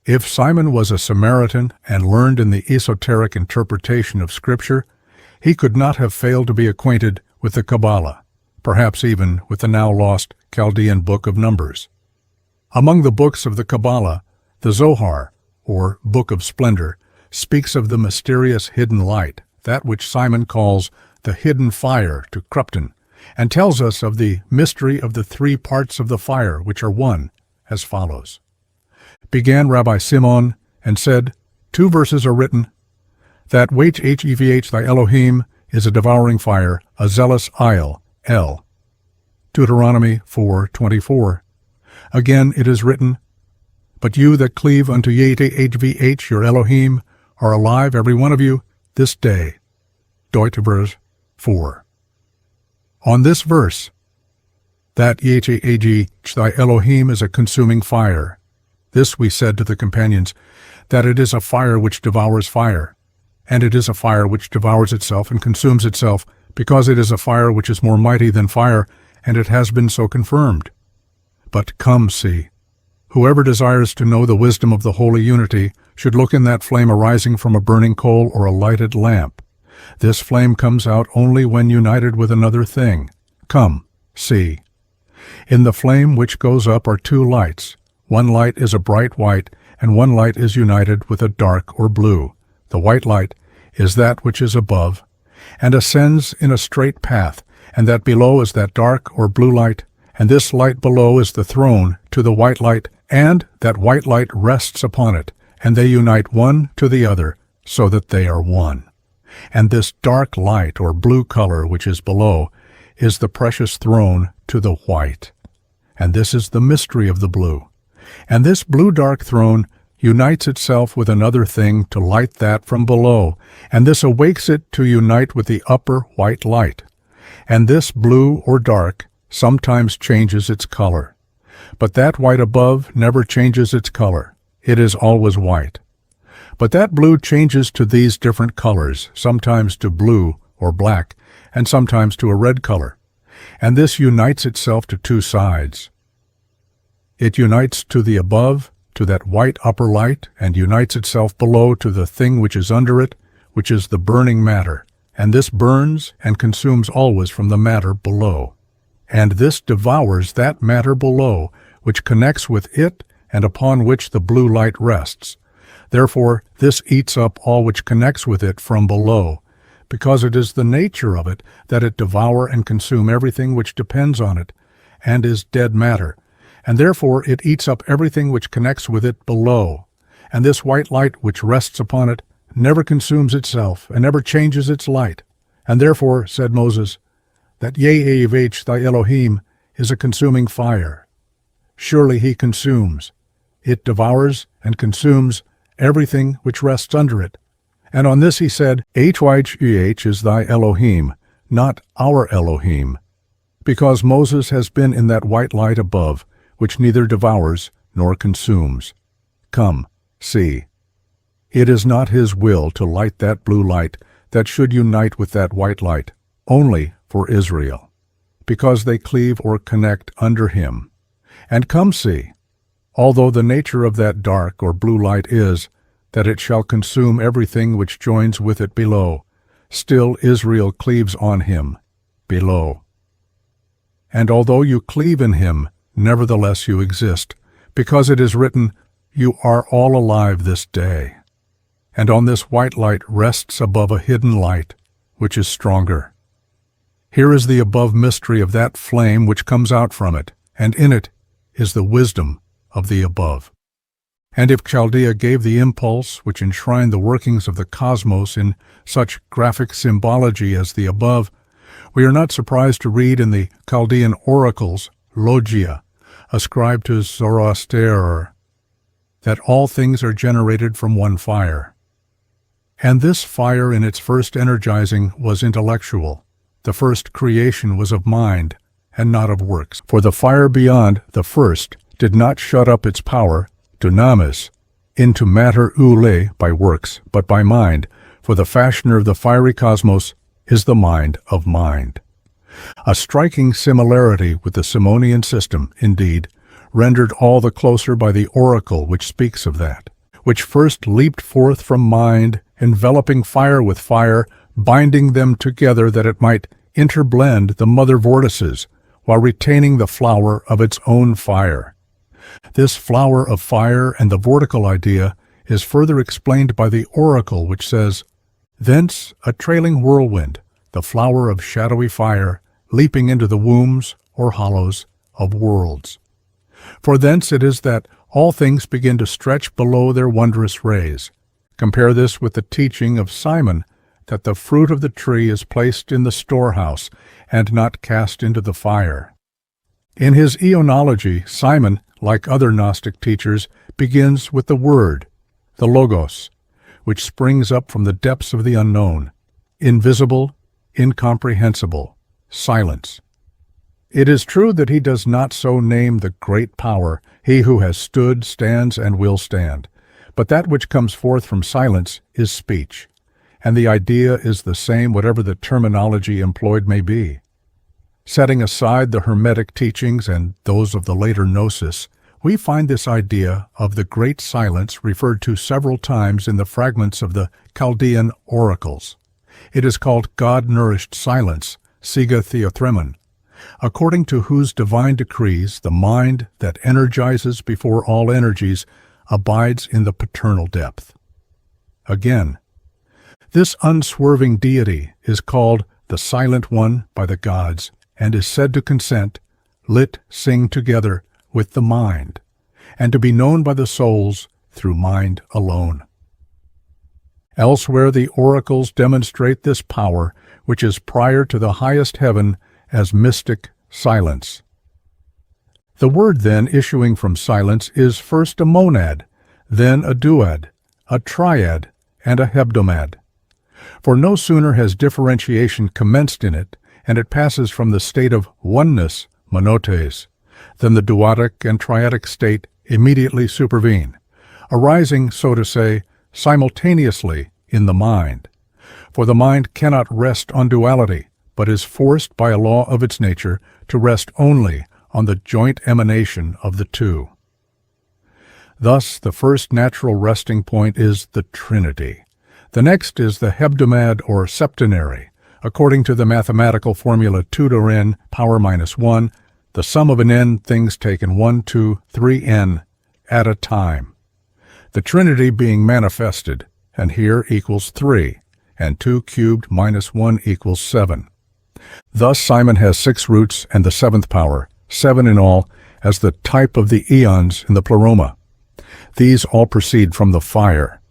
If Simon was a Samaritan and learned in the esoteric interpretation of Scripture, he could not have failed to be acquainted with the Kabbalah, perhaps even with the now lost Chaldean Book of Numbers. Among the books of the Kabbalah, the Zohar, or Book of Splendor, speaks of the mysterious hidden light, that which Simon calls the hidden fire to Krupton, and tells us of the mystery of the 3 parts of the fire, which are one, as follows. Began Rabbi Simon, and said, 2 verses are written, that Hevh thy Elohim is a devouring fire, a zealous isle, El. Deuteronomy 4:24. Again it is written, but you that cleave unto Hevh your Elohim are alive, every one of you, this day. Deut verse 4. On this verse, that Hevh thy Elohim is a consuming fire, this we said to the companions, that it is a fire which devours fire, and it is a fire which devours itself and consumes itself, because it is a fire which is more mighty than fire, and it has been so confirmed. But come see, Whoever desires to know the wisdom of the holy unity should look in that flame arising from a burning coal or a lighted lamp. This flame comes out only when united with another thing. Come, see. In the flame which goes up are two lights. One light is a bright white, and one light is united with a dark or blue. The white light is that which is above, and ascends in a straight path, and that below is that dark or blue light, and this light below is the throne to the white light, and that white light rests upon it, and they unite one to the other, so that they are one. And this dark light or blue color which is below is the precious throne to the white. And this is the mystery of the blue. And this blue-dark throne unites itself with another thing to light that from below, and this awakes it to unite with the upper white light. And this blue or dark sometimes changes its color. But that white above never changes its color. It is always white. But that blue changes to these different colors, sometimes to blue or black, and sometimes to a red color. And this unites itself to two sides. It unites to the above, to that white upper light, and unites itself below to the thing which is under it, which is the burning matter. And this burns and consumes always from the matter below. And this devours that matter below, which connects with it and upon which the blue light rests. Therefore, this eats up all which connects with it from below, because it is the nature of it that it devour and consume everything which depends on it, and is dead matter. And therefore it eats up everything which connects with it below. And this white light which rests upon it never consumes itself, and never changes its light. And therefore, said Moses, that Yeh-vh thy Elohim is a consuming fire. Surely he consumes. It devours and consumes everything which rests under it. And on this he said, HYGH is thy Elohim, not our Elohim, because Moses has been in that white light above, which neither devours nor consumes. Come, see. It is not his will to light that blue light that should unite with that white light, only for Israel, because they cleave or connect under him. And come see, although the nature of that dark or blue light is that it shall consume everything which joins with it below, still Israel cleaves on him, below. And although you cleave in him, nevertheless you exist, because it is written, you are all alive this day. And on this white light rests above a hidden light, which is stronger. Here is the above mystery of that flame which comes out from it, and in it is the wisdom of the above. And if Chaldea gave the impulse which enshrined the workings of the cosmos in such graphic symbology as the above, we are not surprised to read in the Chaldean oracles, logia, ascribed to Zoroaster, that all things are generated from one fire. And this fire in its first energizing was intellectual. The first creation was of mind, and not of works. For the fire beyond the first did not shut up its power, dunamis, into matter ule by works, but by mind, for the fashioner of the fiery cosmos is the mind of mind. A striking similarity with the Simonian system, indeed, rendered all the closer by the oracle which speaks of that, which first leaped forth from mind, enveloping fire with fire, binding them together that it might interblend the mother vortices, while retaining the flower of its own fire. This flower of fire and the vortical idea is further explained by the oracle which says, thence a trailing whirlwind, the flower of shadowy fire, leaping into the wombs or hollows of worlds. For thence it is that all things begin to stretch below their wondrous rays. Compare this with the teaching of Simon, that the fruit of the tree is placed in the storehouse and not cast into the fire. In his Eonology, Simon, like other Gnostic teachers, begins with the Word, the Logos, which springs up from the depths of the unknown, invisible, incomprehensible, silence. It is true that he does not so name the great power, he who has stood, stands, and will stand, but that which comes forth from silence is speech, and the idea is the same whatever the terminology employed may be. Setting aside the Hermetic teachings and those of the later Gnosis, We find this idea of the Great Silence referred to several times in the fragments of the Chaldean oracles. It is called God-nourished silence, Siga Theothremon, according to whose divine decrees the mind that energizes before all energies abides in the paternal depth. Again, this unswerving deity is called the Silent One by the gods and is said to consent, lit sing together with the mind, and to be known by the souls through mind alone. Elsewhere the oracles demonstrate this power, which is prior to the highest heaven, as mystic silence. The word then issuing from silence is first a monad, then a duad, a triad, and a hebdomad. For no sooner has differentiation commenced in it, and it passes from the state of oneness, monotes, than the duadic and triadic state immediately supervene, arising, so to say, simultaneously in the mind. For the mind cannot rest on duality, but is forced by a law of its nature to rest only on the joint emanation of the two. Thus, the first natural resting point is the Trinity. The next is the hebdomad or septenary, according to the mathematical formula 2 to n power minus 1, the sum of an n things taken 1, 2, 3n at a time. The Trinity being manifested, and here equals 3, and 2 cubed minus 1 equals 7. Thus Simon has 6 roots and the 7th power, 7 in all, as the type of the eons in the pleroma. These all proceed from the fire.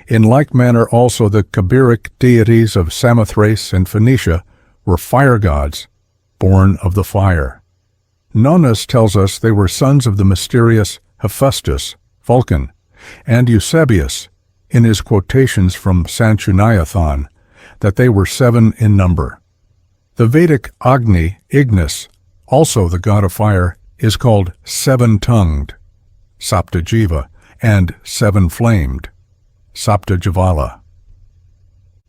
In like manner also the Kabiric deities of Samothrace and Phoenicia were fire gods, born of the fire. Nonnus tells us they were sons of the mysterious Hephaestus, Vulcan, and Eusebius, in his quotations from Sanchuniathon, that they were 7 in number. The Vedic Agni, Ignis, also the god of fire, is called seven-tongued, Saptajiva, and seven-flamed, Saptajivala.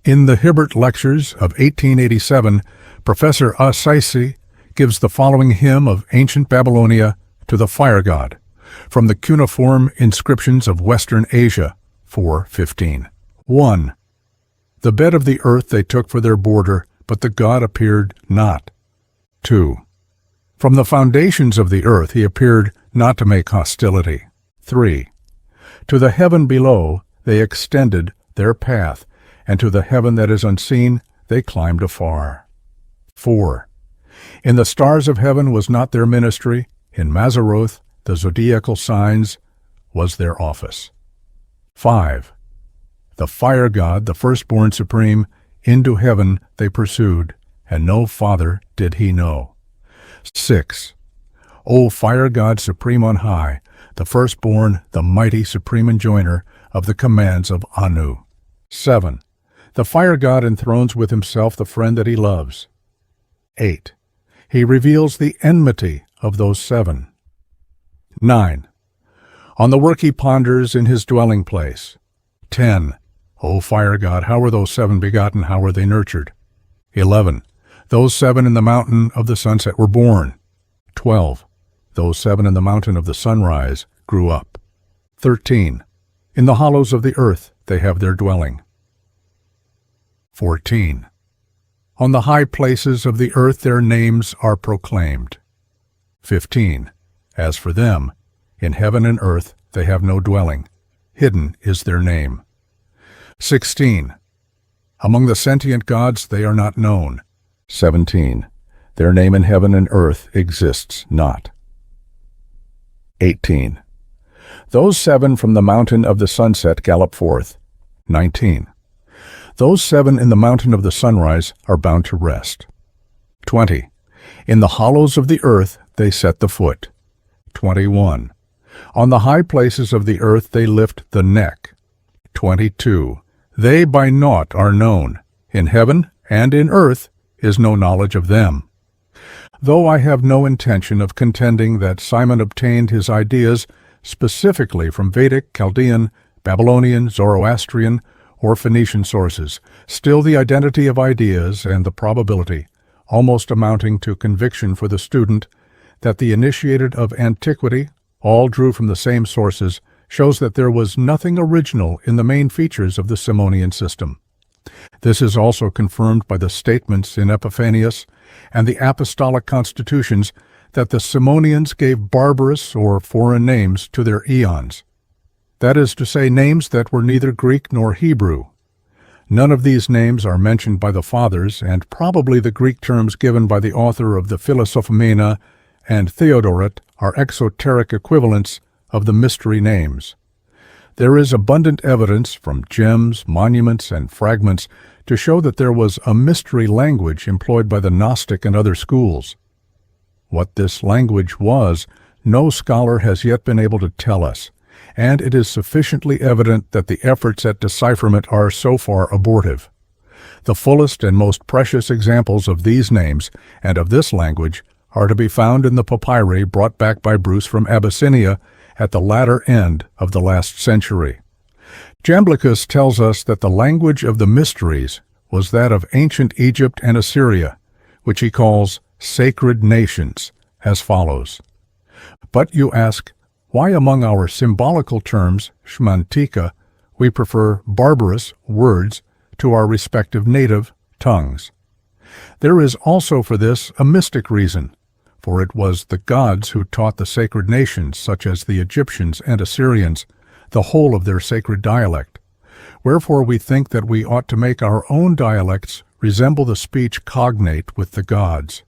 In the Hibbert Lectures of 1887, Professor Asaisi gives the following hymn of ancient Babylonia to the fire god, from the cuneiform inscriptions of Western Asia, 4:15. 1. The bed of the earth they took for their border, but the god appeared not. 2. From the foundations of the earth he appeared not to make hostility. 3. To the heaven below they extended their path, and to the heaven that is unseen they climbed afar. 4. In the stars of heaven was not their ministry, in Mazzaroth, the zodiacal signs, was their office. 5. The fire god, the firstborn supreme, into heaven they pursued, and no father did he know. 6. O fire god supreme on high, the firstborn, the mighty supreme enjoiner of the commands of Anu. 7. The fire god enthrones with himself the friend that he loves. 8. He reveals the enmity of those 7. 9. On the work he ponders in his dwelling place. 10. O fire god, how were those 7 begotten, how were they nurtured? 11. Those 7 in the mountain of the sunset were born. 12. Those 7 in the mountain of the sunrise grew up. 13. In the hollows of the earth they have their dwelling. 14. On the high places of the earth their names are proclaimed. 15. As for them, in heaven and earth they have no dwelling. Hidden is their name. 16. Among the sentient gods they are not known. 17. Their name in heaven and earth exists not. 18. Those 7 from the mountain of the sunset gallop forth. 19. Those 7 in the mountain of the sunrise are bound to rest. 20. In the hollows of the earth they set the foot. 21. On the high places of the earth they lift the neck. 22. They by naught are known. In heaven and in earth is no knowledge of them. Though I have no intention of contending that Simon obtained his ideas specifically from Vedic, Chaldean, Babylonian, Zoroastrian, or Phoenician sources, still the identity of ideas and the probability, almost amounting to conviction for the student, that the initiated of antiquity all drew from the same sources, shows that there was nothing original in the main features of the Simonian system. This is also confirmed by the statements in Epiphanius and the apostolic constitutions that the Simonians gave barbarous or foreign names to their eons. That is to say, names that were neither Greek nor Hebrew. None of these names are mentioned by the Fathers, and probably the Greek terms given by the author of the Philosophomena and Theodoret are exoteric equivalents of the mystery names. There is abundant evidence from gems, monuments, and fragments to show that there was a mystery language employed by the Gnostic and other schools. What this language was, no scholar has yet been able to tell us, and it is sufficiently evident that the efforts at decipherment are so far abortive. The fullest and most precious examples of these names and of this language are to be found in the papyri brought back by Bruce from Abyssinia at the latter end of the last century. Jamblichus tells us that the language of the mysteries was that of ancient Egypt and Assyria, which he calls sacred nations, as follows. But you ask, why among our symbolical terms, shmantika, we prefer barbarous words to our respective native tongues? There is also for this a mystic reason, for it was the gods who taught the sacred nations, such as the Egyptians and Assyrians, the whole of their sacred dialect. Wherefore we think that we ought to make our own dialects resemble the speech cognate with the gods.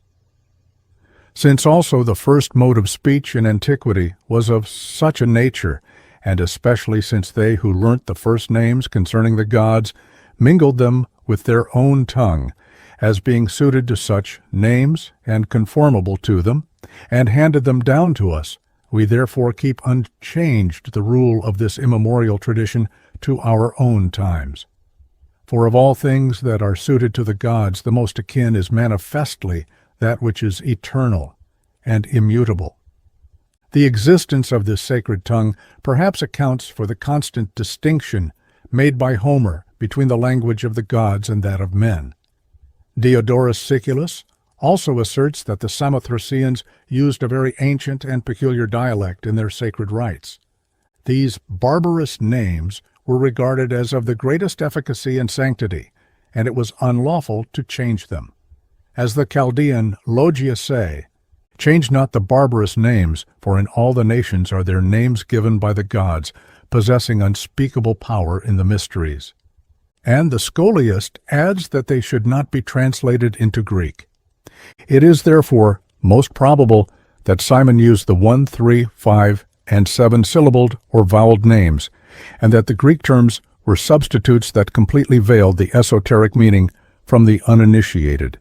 Since also the first mode of speech in antiquity was of such a nature, and especially since they who learnt the first names concerning the gods mingled them with their own tongue, as being suited to such names and conformable to them, and handed them down to us, we therefore keep unchanged the rule of this immemorial tradition to our own times. For of all things that are suited to the gods, the most akin is manifestly that which is eternal and immutable. The existence of this sacred tongue perhaps accounts for the constant distinction made by Homer between the language of the gods and that of men. Diodorus Siculus also asserts that the Samothracians used a very ancient and peculiar dialect in their sacred rites. These barbarous names were regarded as of the greatest efficacy and sanctity, and it was unlawful to change them. As the Chaldean Logia say, "Change not the barbarous names, for in all the nations are there names given by the gods, possessing unspeakable power in the mysteries." And the Scholiast adds that they should not be translated into Greek. It is therefore most probable that Simon used the 1, 3, 5, and 7-syllabled or voweled names, and that the Greek terms were substitutes that completely veiled the esoteric meaning from the uninitiated.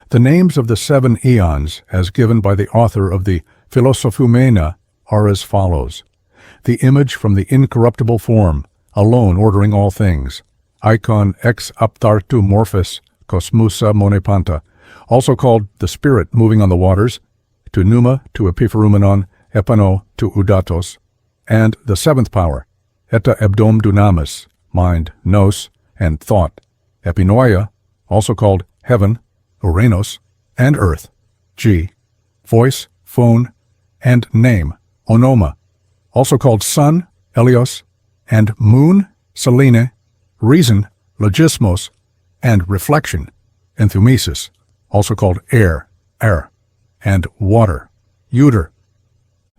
The names of the 7 eons, as given by the author of the Philosophomena, are as follows. The image from the incorruptible form, alone ordering all things. Icon ex aptartu morphis cosmusa monepanta, also called the spirit moving on the waters, to pneuma, to epipherumenon, epano, to udatos, and the 7th power, eta ebdom dunamis, mind, nous, and thought, epinoia, also called heaven, Uranus, and earth, G, voice, phone, and name, onoma, also called sun, Elios, and moon, Selene, reason, logismos, and reflection, enthumesis, also called air, and water, euter.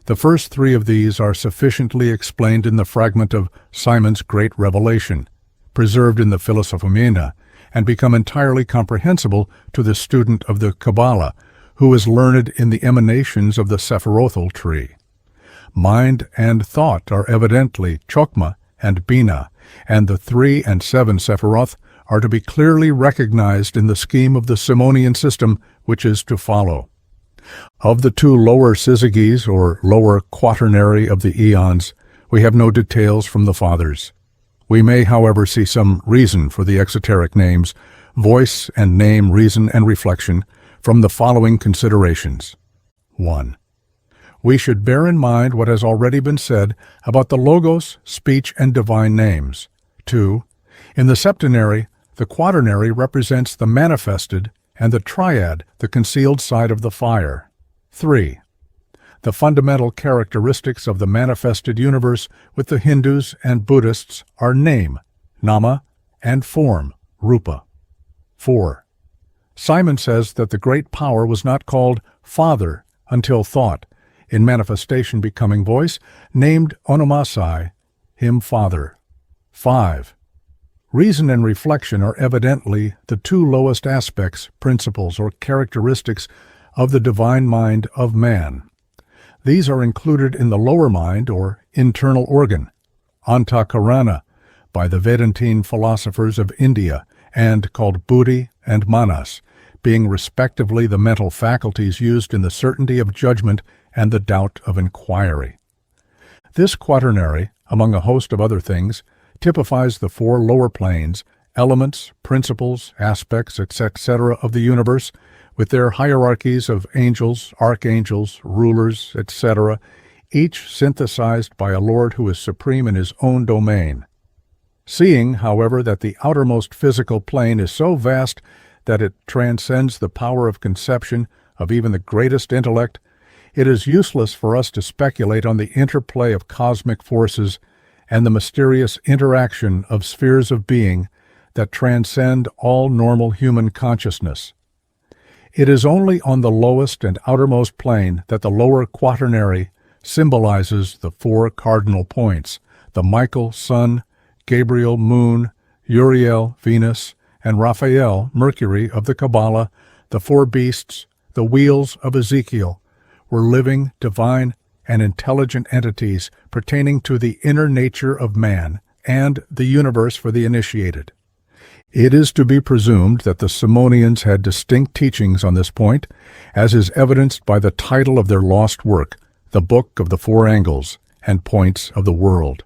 The first 3 of these are sufficiently explained in the fragment of Simon's Great Revelation, preserved in the Philosophomena, and become entirely comprehensible to the student of the Kabbalah, who is learned in the emanations of the Sephirothal tree. Mind and thought are evidently Chokmah and Bina, and the 3 and 7 Sephiroth are to be clearly recognized in the scheme of the Simonian system which is to follow. Of the 2 lower syzygies, or lower quaternary of the eons, we have no details from the Fathers. We may, however, see some reason for the exoteric names, voice and name, reason and reflection, from the following considerations. 1. We should bear in mind what has already been said about the logos, speech, and divine names. 2. In the septenary, the quaternary represents the manifested, and the triad, the concealed side of the fire. 3. The fundamental characteristics of the manifested universe with the Hindus and Buddhists are name, nama, and form, rupa. 4. Simon says that the great power was not called Father until thought, in manifestation becoming voice, named onomasai, him Father. 5. Reason and reflection are evidently the two lowest aspects, principles, or characteristics of the divine mind of man. These are included in the lower mind, or internal organ, antakarana, by the Vedantine philosophers of India, and called buddhi and manas, being respectively the mental faculties used in the certainty of judgment and the doubt of inquiry. This quaternary, among a host of other things, typifies the four lower planes, elements, principles, aspects, etc. of the universe, with their hierarchies of angels, archangels, rulers, etc., each synthesized by a Lord who is supreme in his own domain. Seeing, however, that the outermost physical plane is so vast that it transcends the power of conception of even the greatest intellect, it is useless for us to speculate on the interplay of cosmic forces and the mysterious interaction of spheres of being that transcend all normal human consciousness. It is only on the lowest and outermost plane that the lower quaternary symbolizes the four cardinal points, the Michael, Sun, Gabriel, Moon, Uriel, Venus, and Raphael, Mercury of the Kabbalah, the four beasts, the wheels of Ezekiel, were living, divine, and intelligent entities pertaining to the inner nature of man and the universe for the initiated. It is to be presumed that the Simonians had distinct teachings on this point, as is evidenced by the title of their lost work, The Book of the Four Angles and Points of the World.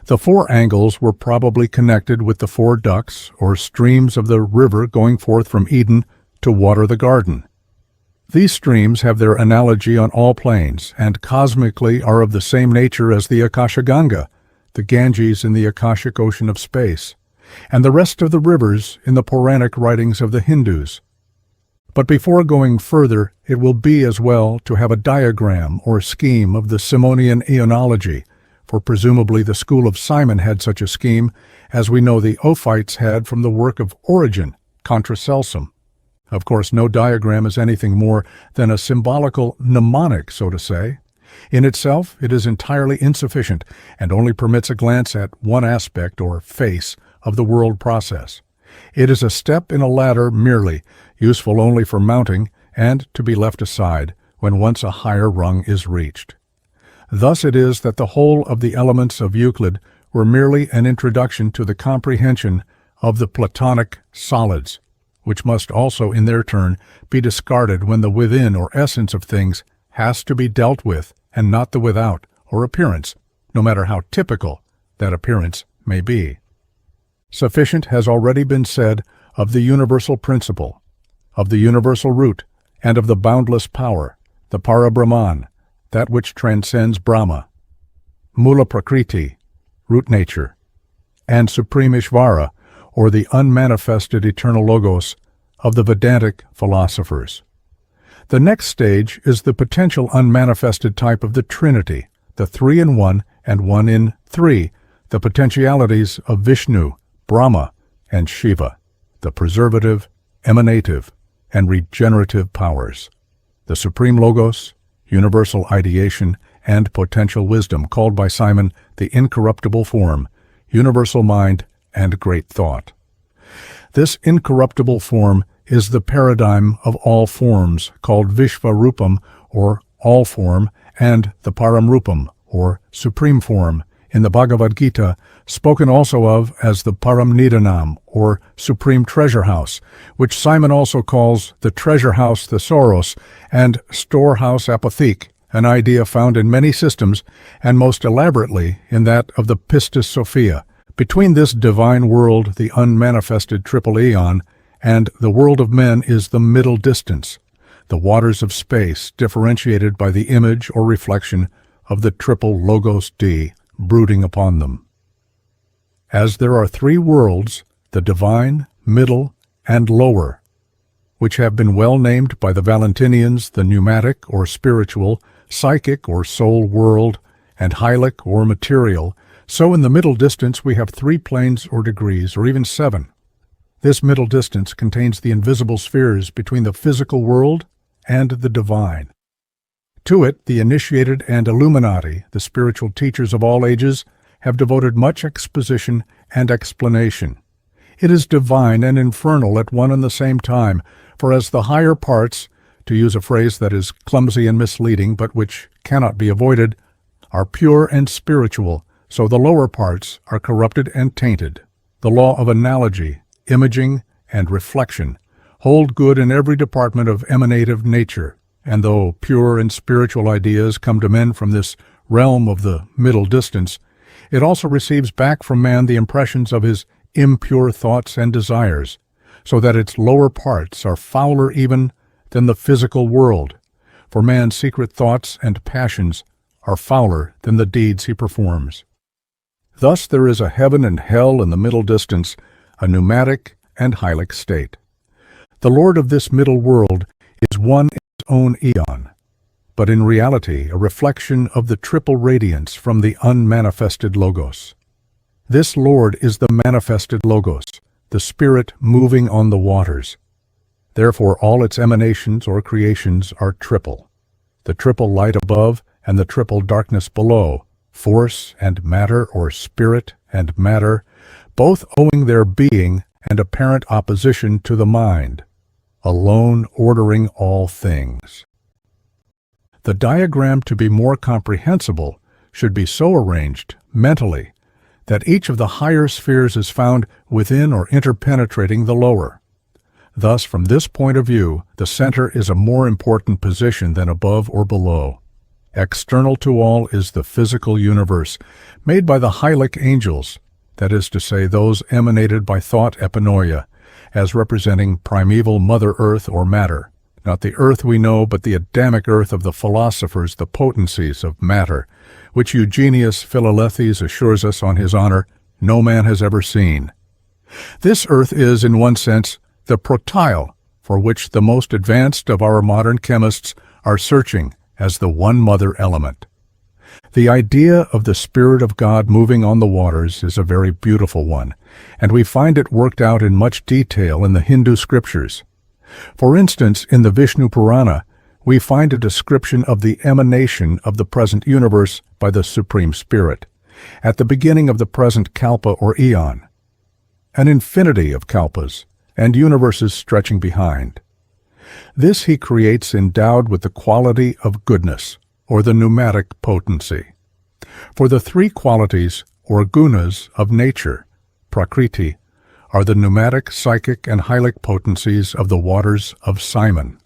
The four angles were probably connected with the four ducts or streams of the river going forth from Eden to water the garden. These streams have their analogy on all planes, and cosmically are of the same nature as the Akashaganga, the Ganges in the Akashic ocean of space, and the rest of the rivers in the Puranic writings of the Hindus. But before going further, it will be as well to have a diagram or scheme of the Simonian aeonology, for presumably the school of Simon had such a scheme, as we know the Ophites had from the work of Origen, Contra Celsum. Of course, no diagram is anything more than a symbolical mnemonic, so to say. In itself, it is entirely insufficient, and only permits a glance at one aspect, or face, of the world process. It is a step in a ladder merely, useful only for mounting, and to be left aside when once a higher rung is reached. Thus it is that the whole of the elements of Euclid were merely an introduction to the comprehension of the Platonic solids, which must also in their turn be discarded when the within or essence of things has to be dealt with, and not the without or appearance, no matter how typical that appearance may be. Sufficient has already been said of the universal principle, of the universal root, and of the boundless power, the Parabrahman, that which transcends Brahma, Mula Prakriti, root nature, and Supreme Ishvara, or the unmanifested eternal Logos of the Vedantic philosophers. The next stage is the potential unmanifested type of the Trinity, the three in one and one in three, the potentialities of Vishnu, Brahma, and Shiva, the preservative, emanative, and regenerative powers, the Supreme Logos, universal ideation, and potential wisdom, called by Simon the incorruptible form, universal mind, and great thought. This incorruptible form is the paradigm of all forms, called Vishvarupam, or all form, and the Paramrupam, or supreme form, in the Bhagavad Gita, spoken also of as the Paramnidanam, or supreme treasure house, which Simon also calls the treasure house Thesaurus and storehouse apotheke, an idea found in many systems, and most elaborately in that of the Pistis Sophia. Between this divine world, the unmanifested triple aeon, and the world of men is the middle distance, the waters of space differentiated by the image or reflection of the triple Logos D brooding upon them. As there are three worlds, the divine, middle, and lower, which have been well named by the Valentinians the pneumatic or spiritual, psychic or soul world, and hylic or material, so in the middle distance we have 3 planes or degrees, or even 7. This middle distance contains the invisible spheres between the physical world and the divine. To it, the initiated and Illuminati, the spiritual teachers of all ages, have devoted much exposition and explanation. It is divine and infernal at one and the same time, for as the higher parts, to use a phrase that is clumsy and misleading but which cannot be avoided, are pure and spiritual, so the lower parts are corrupted and tainted. The law of analogy, imaging, and reflection hold good in every department of emanative nature, and though pure and spiritual ideas come to men from this realm of the middle distance, it also receives back from man the impressions of his impure thoughts and desires, so that its lower parts are fouler even than the physical world, for man's secret thoughts and passions are fouler than the deeds he performs. Thus there is a heaven and hell in the middle distance, a pneumatic and hylic state. The Lord of this middle world is one in his own eon, but in reality a reflection of the triple radiance from the unmanifested Logos. This Lord is the manifested Logos, the Spirit moving on the waters. Therefore all its emanations or creations are triple, the triple light above and the triple darkness below, force and matter or spirit and matter, both owing their being and apparent opposition to the mind, alone ordering all things. The diagram, to be more comprehensible, should be so arranged, mentally, that each of the higher spheres is found within or interpenetrating the lower. Thus, from this point of view, the center is a more important position than above or below. External to all is the physical universe, made by the hylic angels, that is to say, those emanated by thought epinoia, as representing primeval Mother Earth or matter, not the earth we know, but the Adamic earth of the philosophers, the potencies of matter, which Eugenius Philalethes assures us on his honor no man has ever seen. This earth is, in one sense, the protyle for which the most advanced of our modern chemists are searching as the one mother element. The idea of the Spirit of God moving on the waters is a very beautiful one, and we find it worked out in much detail in the Hindu scriptures. For instance, in the Vishnu Purana, we find a description of the emanation of the present universe by the Supreme Spirit, at the beginning of the present kalpa or eon, an infinity of kalpas, and universes stretching behind. This he creates endowed with the quality of goodness, or the pneumatic potency. For the 3 qualities, or gunas, of nature, prakriti, are the pneumatic, psychic, and hylic potencies of the waters of Simon.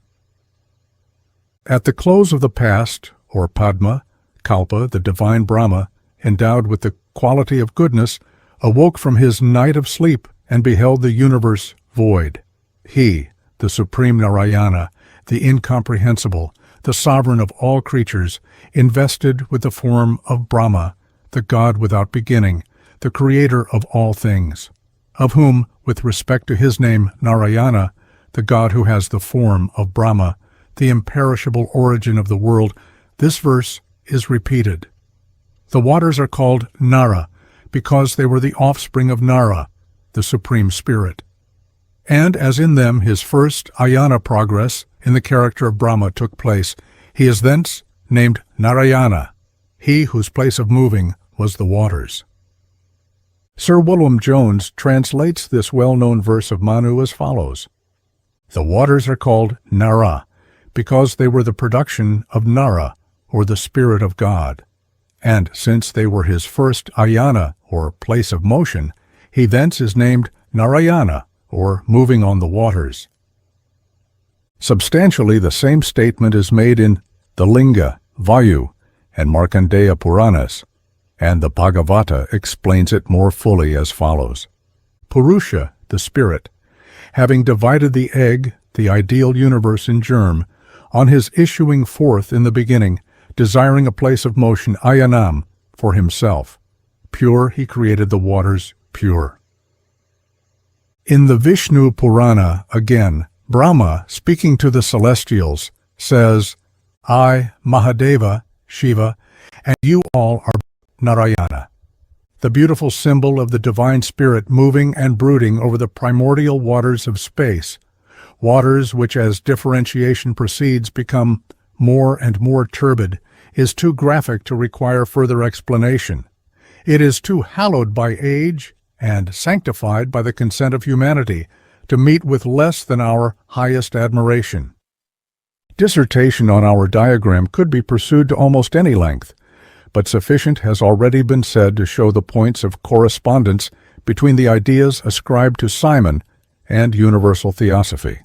At the close of the past, or Padma, Kalpa, the divine Brahma, endowed with the quality of goodness, awoke from his night of sleep and beheld the universe void. He, the supreme Narayana, the incomprehensible, the sovereign of all creatures, invested with the form of Brahma, the God without beginning, the creator of all things, of whom, with respect to his name Narayana, the God who has the form of Brahma, the imperishable origin of the world, this verse is repeated. The waters are called Nara, because they were the offspring of Nara, the Supreme Spirit. And as in them his first ayana progress in the character of Brahma took place, he is thence named Narayana, he whose place of moving was the waters. Sir William Jones translates this well-known verse of Manu as follows: The waters are called Nara, because they were the production of Nara, or the Spirit of God. And since they were his first ayana, or place of motion, he thence is named Narayana, or moving on the waters. Substantially, the same statement is made in the Linga, Vayu, and Markandeya Puranas, and the Bhagavata explains it more fully as follows. Purusha, the spirit, having divided the egg, the ideal universe in germ, on his issuing forth in the beginning, desiring a place of motion, ayanam, for himself. Pure he created the waters pure. In the Vishnu Purana, again, Brahma, speaking to the celestials, says, I, Mahadeva, Shiva, and you all are Narayana, the beautiful symbol of the divine spirit moving and brooding over the primordial waters of space, waters which as differentiation proceeds become more and more turbid, is too graphic to require further explanation. It is too hallowed by age and sanctified by the consent of humanity to meet with less than our highest admiration. Dissertation on our diagram could be pursued to almost any length, but sufficient has already been said to show the points of correspondence between the ideas ascribed to Simon and universal theosophy.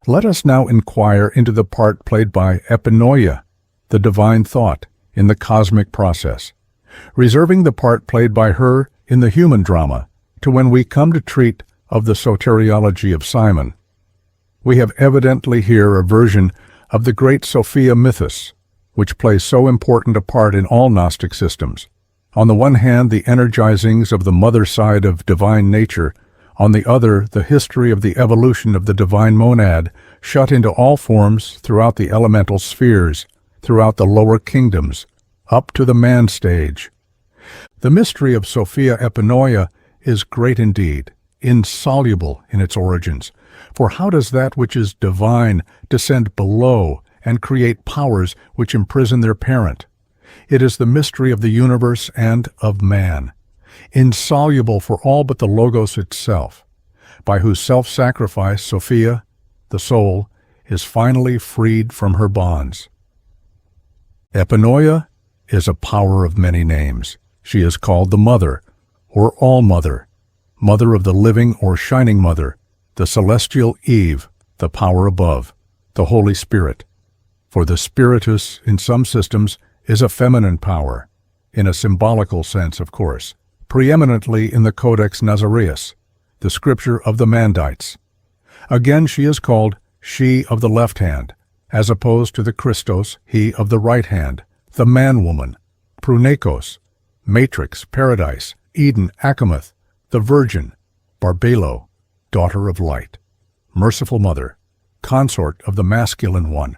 Let us now inquire into the part played by epinoia, the divine thought, in the cosmic process, reserving the part played by her in the human drama to when we come to treat of the soteriology of Simon. We have evidently here a version of the great Sophia mythos, which plays so important a part in all Gnostic systems. On the one hand, the energizings of the mother side of divine nature, on the other, the history of the evolution of the divine monad, shut into all forms throughout the elemental spheres, throughout the lower kingdoms, up to the man stage. The mystery of Sophia Epinoia is great indeed, insoluble in its origins. For how does that which is divine descend below and create powers which imprison their parent? It is the mystery of the universe and of man, insoluble for all but the Logos itself, by whose self-sacrifice Sophia, the soul, is finally freed from her bonds. Epinoia is a power of many names. She is called the Mother, or All-Mother, Mother of the Living or Shining Mother, the Celestial Eve, the Power Above, the Holy Spirit. For the Spiritus, in some systems, is a feminine power, in a symbolical sense, of course, preeminently in the Codex Nazareus, the scripture of the Mandites. Again, she is called she of the left hand, as opposed to the Christos, he of the right hand, the man-woman, Prunekos, Matrix, Paradise, Eden, Achamoth, the Virgin, Barbelo, Daughter of Light, Merciful Mother, Consort of the Masculine One,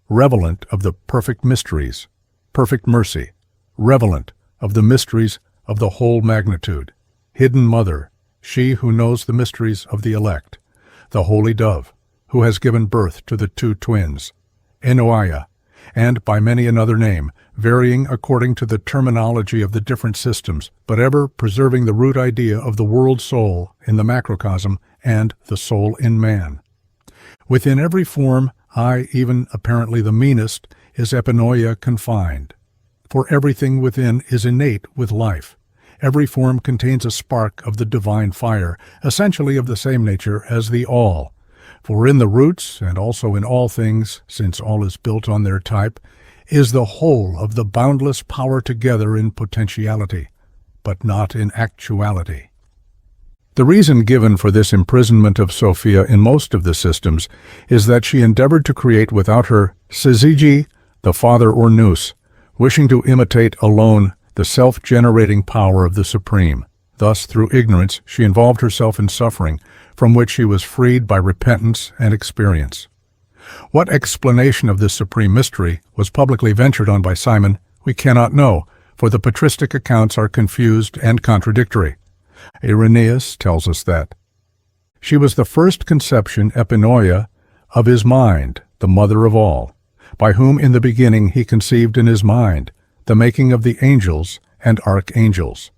Revelant of the Perfect Mysteries, Perfect Mercy, Revelant of the Mysteries of the Whole Magnitude, Hidden Mother, she who knows the mysteries of the elect, the Holy Dove, who has given birth to the two twins, Enoia, and by many another name, varying according to the terminology of the different systems, but ever preserving the root idea of the world soul in the macrocosm and the soul in man. Within every form, aye, even apparently the meanest, is epinoia confined. For everything within is innate with life. Every form contains a spark of the divine fire, essentially of the same nature as the all. For in the roots, and also in all things, since all is built on their type, is the whole of the boundless power together in potentiality, but not in actuality. The reason given for this imprisonment of Sophia in most of the systems is that she endeavored to create without her syzygy, the father or nous, wishing to imitate alone the self-generating power of the Supreme. Thus, through ignorance, she involved herself in suffering, from which she was freed by repentance and experience. What explanation of this supreme mystery was publicly ventured on by Simon, we cannot know, for the patristic accounts are confused and contradictory. Irenaeus tells us that she was the first conception, epinoia, of his mind, the mother of all, by whom in the beginning he conceived in his mind the making of the angels and archangels.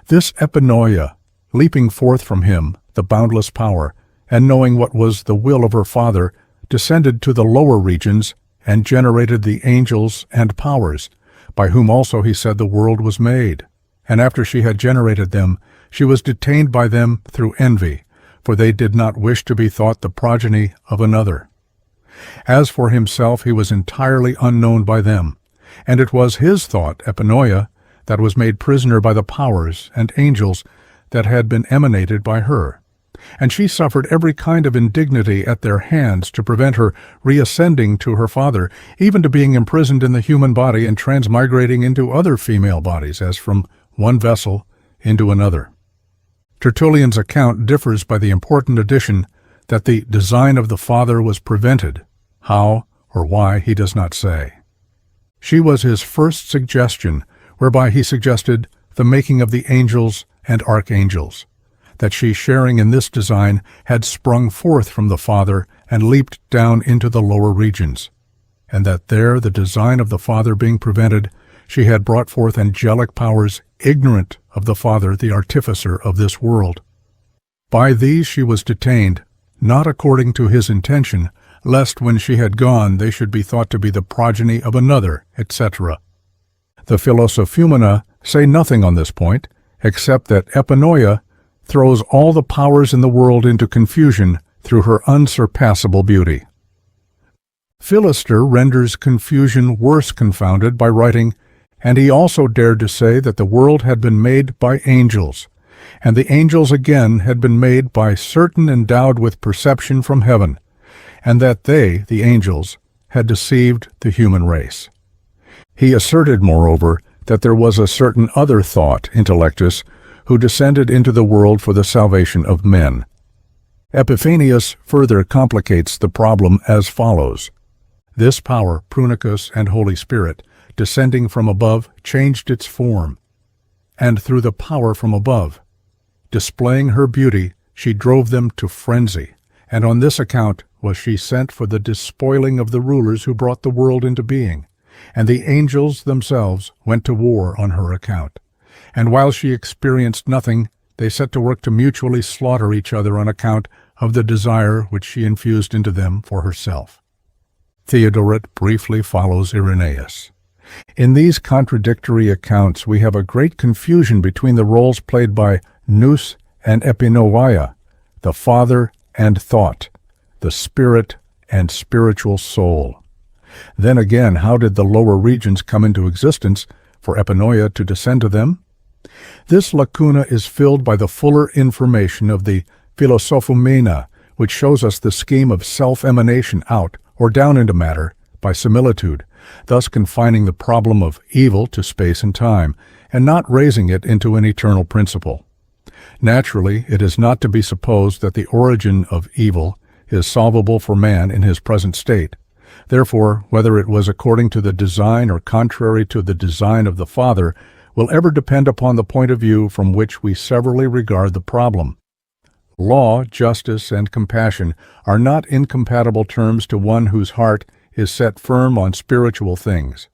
This epinoia, leaping forth from him, the boundless power, and knowing what was the will of her Father, descended to the lower regions and generated the angels and powers, by whom also he said the world was made. And after she had generated them, she was detained by them through envy, for they did not wish to be thought the progeny of another. As for himself, he was entirely unknown by them, and it was his thought, epinoia, that was made prisoner by the powers and angels that had been emanated by her. And she suffered every kind of indignity at their hands to prevent her reascending to her Father, even to being imprisoned in the human body and transmigrating into other female bodies, as from one vessel into another. Tertullian's account differs by the important addition that the design of the Father was prevented. How or why he does not say. She was his first suggestion, whereby he suggested the making of the angels and archangels, that she, sharing in this design, had sprung forth from the Father and leaped down into the lower regions, and that there, the design of the Father being prevented, she had brought forth angelic powers ignorant of the Father, the artificer of this world. By these she was detained, not according to his intention, lest when she had gone they should be thought to be the progeny of another, etc. The Philosophumena say nothing on this point, except that Epinoia throws all the powers in the world into confusion through her unsurpassable beauty. Philoster renders confusion worse confounded by writing, "And he also dared to say that the world had been made by angels, and the angels again had been made by certain endowed with perception from heaven, and that they, the angels, had deceived the human race." He asserted, moreover, that there was a certain other thought, intellectus, who descended into the world for the salvation of men. Epiphanius further complicates the problem as follows. This power, Prunicus and Holy Spirit, descending from above, changed its form, and through the power from above, displaying her beauty, she drove them to frenzy, and on this account was she sent for the despoiling of the rulers who brought the world into being, and the angels themselves went to war on her account. And while she experienced nothing, they set to work to mutually slaughter each other on account of the desire which she infused into them for herself. Theodoret briefly follows Irenaeus. In these contradictory accounts we have a great confusion between the roles played by nous and epinoia, the Father and thought, the spirit and spiritual soul. Then again, how did the lower regions come into existence for epinoia to descend to them? This lacuna is filled by the fuller information of the Philosophumena, which shows us the scheme of self-emanation out or down into matter by similitude, thus confining the problem of evil to space and time, and not raising it into an eternal principle. Naturally, it is not to be supposed that the origin of evil is solvable for man in his present state. Therefore, whether it was according to the design or contrary to the design of the Father will ever depend upon the point of view from which we severally regard the problem. Law, justice, and compassion are not incompatible terms to one whose heart is set firm on spiritual things,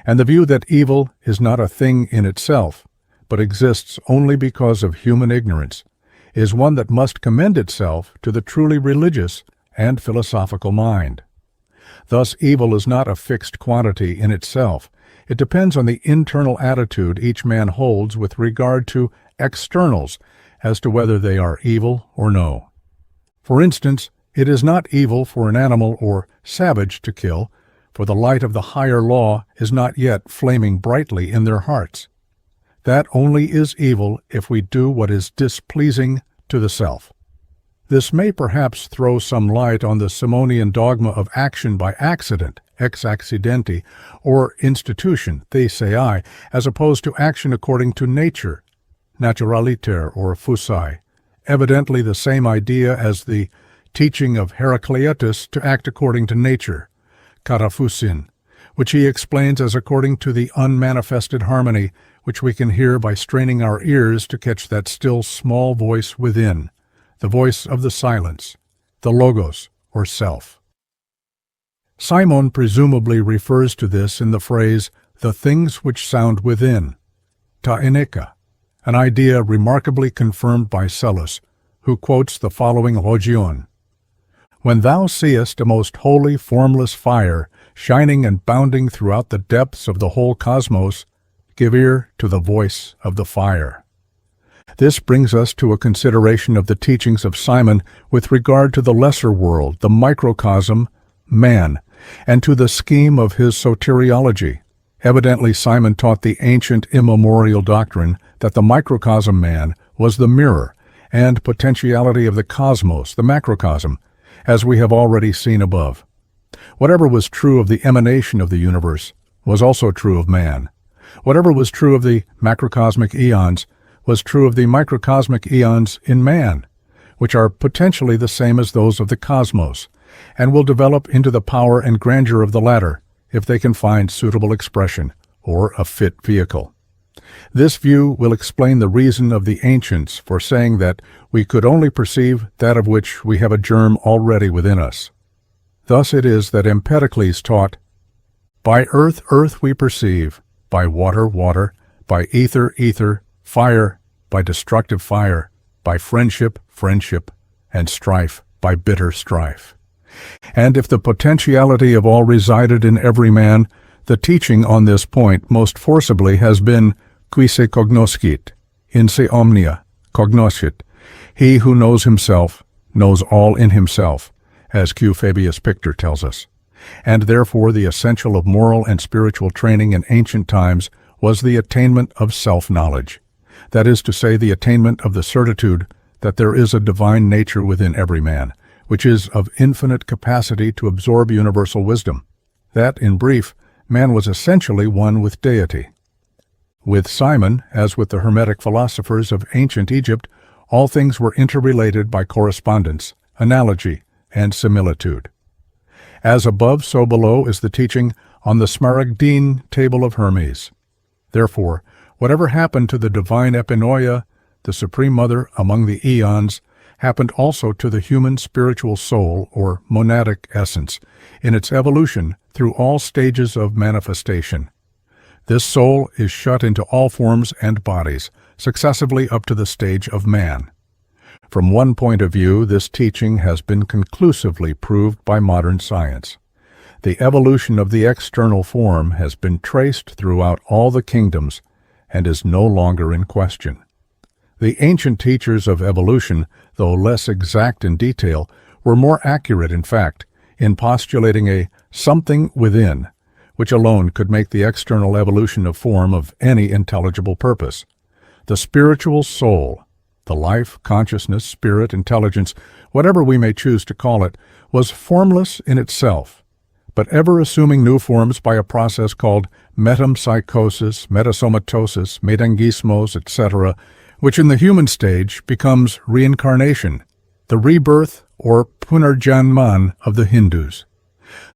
and the view that evil is not a thing in itself, but exists only because of human ignorance, is one that must commend itself to the truly religious and philosophical mind. Thus, evil is not a fixed quantity in itself. It depends on the internal attitude each man holds with regard to externals as to whether they are evil or no. For instance, it is not evil for an animal or savage to kill, for the light of the higher law is not yet flaming brightly in their hearts. That only is evil if we do what is displeasing to the self. This may perhaps throw some light on the Simonian dogma of action by accident, ex accidenti, or institution, theesei, as opposed to action according to nature, naturaliter or fusai, evidently the same idea as the teaching of Heraclitus to act according to nature, katafusin, which he explains as according to the unmanifested harmony which we can hear by straining our ears to catch that still small voice within, the voice of the silence, the logos, or self. Simon presumably refers to this in the phrase, the things which sound within, ta eneka, an idea remarkably confirmed by Psellus, who quotes the following logion. When thou seest a most holy, formless fire, shining and bounding throughout the depths of the whole cosmos, give ear to the voice of the fire. This brings us to a consideration of the teachings of Simon with regard to the lesser world, the microcosm, man, and to the scheme of his soteriology. Evidently, Simon taught the ancient immemorial doctrine that the microcosm man was the mirror and potentiality of the cosmos, the macrocosm, as we have already seen above. Whatever was true of the emanation of the universe was also true of man. Whatever was true of the macrocosmic eons was true of the microcosmic eons in man, which are potentially the same as those of the cosmos, and will develop into the power and grandeur of the latter if they can find suitable expression or a fit vehicle. This view will explain the reason of the ancients for saying that we could only perceive that of which we have a germ already within us. Thus it is that Empedocles taught, "By earth, earth we perceive, by water, water, by ether, ether, fire, by destructive fire, by friendship, friendship, and strife, by bitter strife." And if the potentiality of all resided in every man, the teaching on this point most forcibly has been qui se cognoscit, in se omnia cognoscit. He who knows himself knows all in himself, as Q. Fabius Pictor tells us. And therefore the essential of moral and spiritual training in ancient times was the attainment of self-knowledge. That is to say, the attainment of the certitude that there is a divine nature within every man, which is of infinite capacity to absorb universal wisdom. That, in brief, man was essentially one with deity. With Simon, as with the Hermetic philosophers of ancient Egypt, all things were interrelated by correspondence, analogy, and similitude. As above, so below is the teaching on the Smaragdine table of Hermes. Therefore, whatever happened to the divine Epinoia, the Supreme Mother among the eons, happened also to the human spiritual soul, or monadic essence, in its evolution through all stages of manifestation. This soul is shut into all forms and bodies, successively up to the stage of man. From one point of view, this teaching has been conclusively proved by modern science. The evolution of the external form has been traced throughout all the kingdoms and is no longer in question. The ancient teachers of evolution, though less exact in detail, were more accurate, in fact, in postulating a something within, which alone could make the external evolution of form of any intelligible purpose. The spiritual soul, the life, consciousness, spirit, intelligence, whatever we may choose to call it, was formless in itself, but ever assuming new forms by a process called metempsychosis, metasomatosis, metangismos, etc., which in the human stage becomes reincarnation, the rebirth or punarjanman of the Hindus.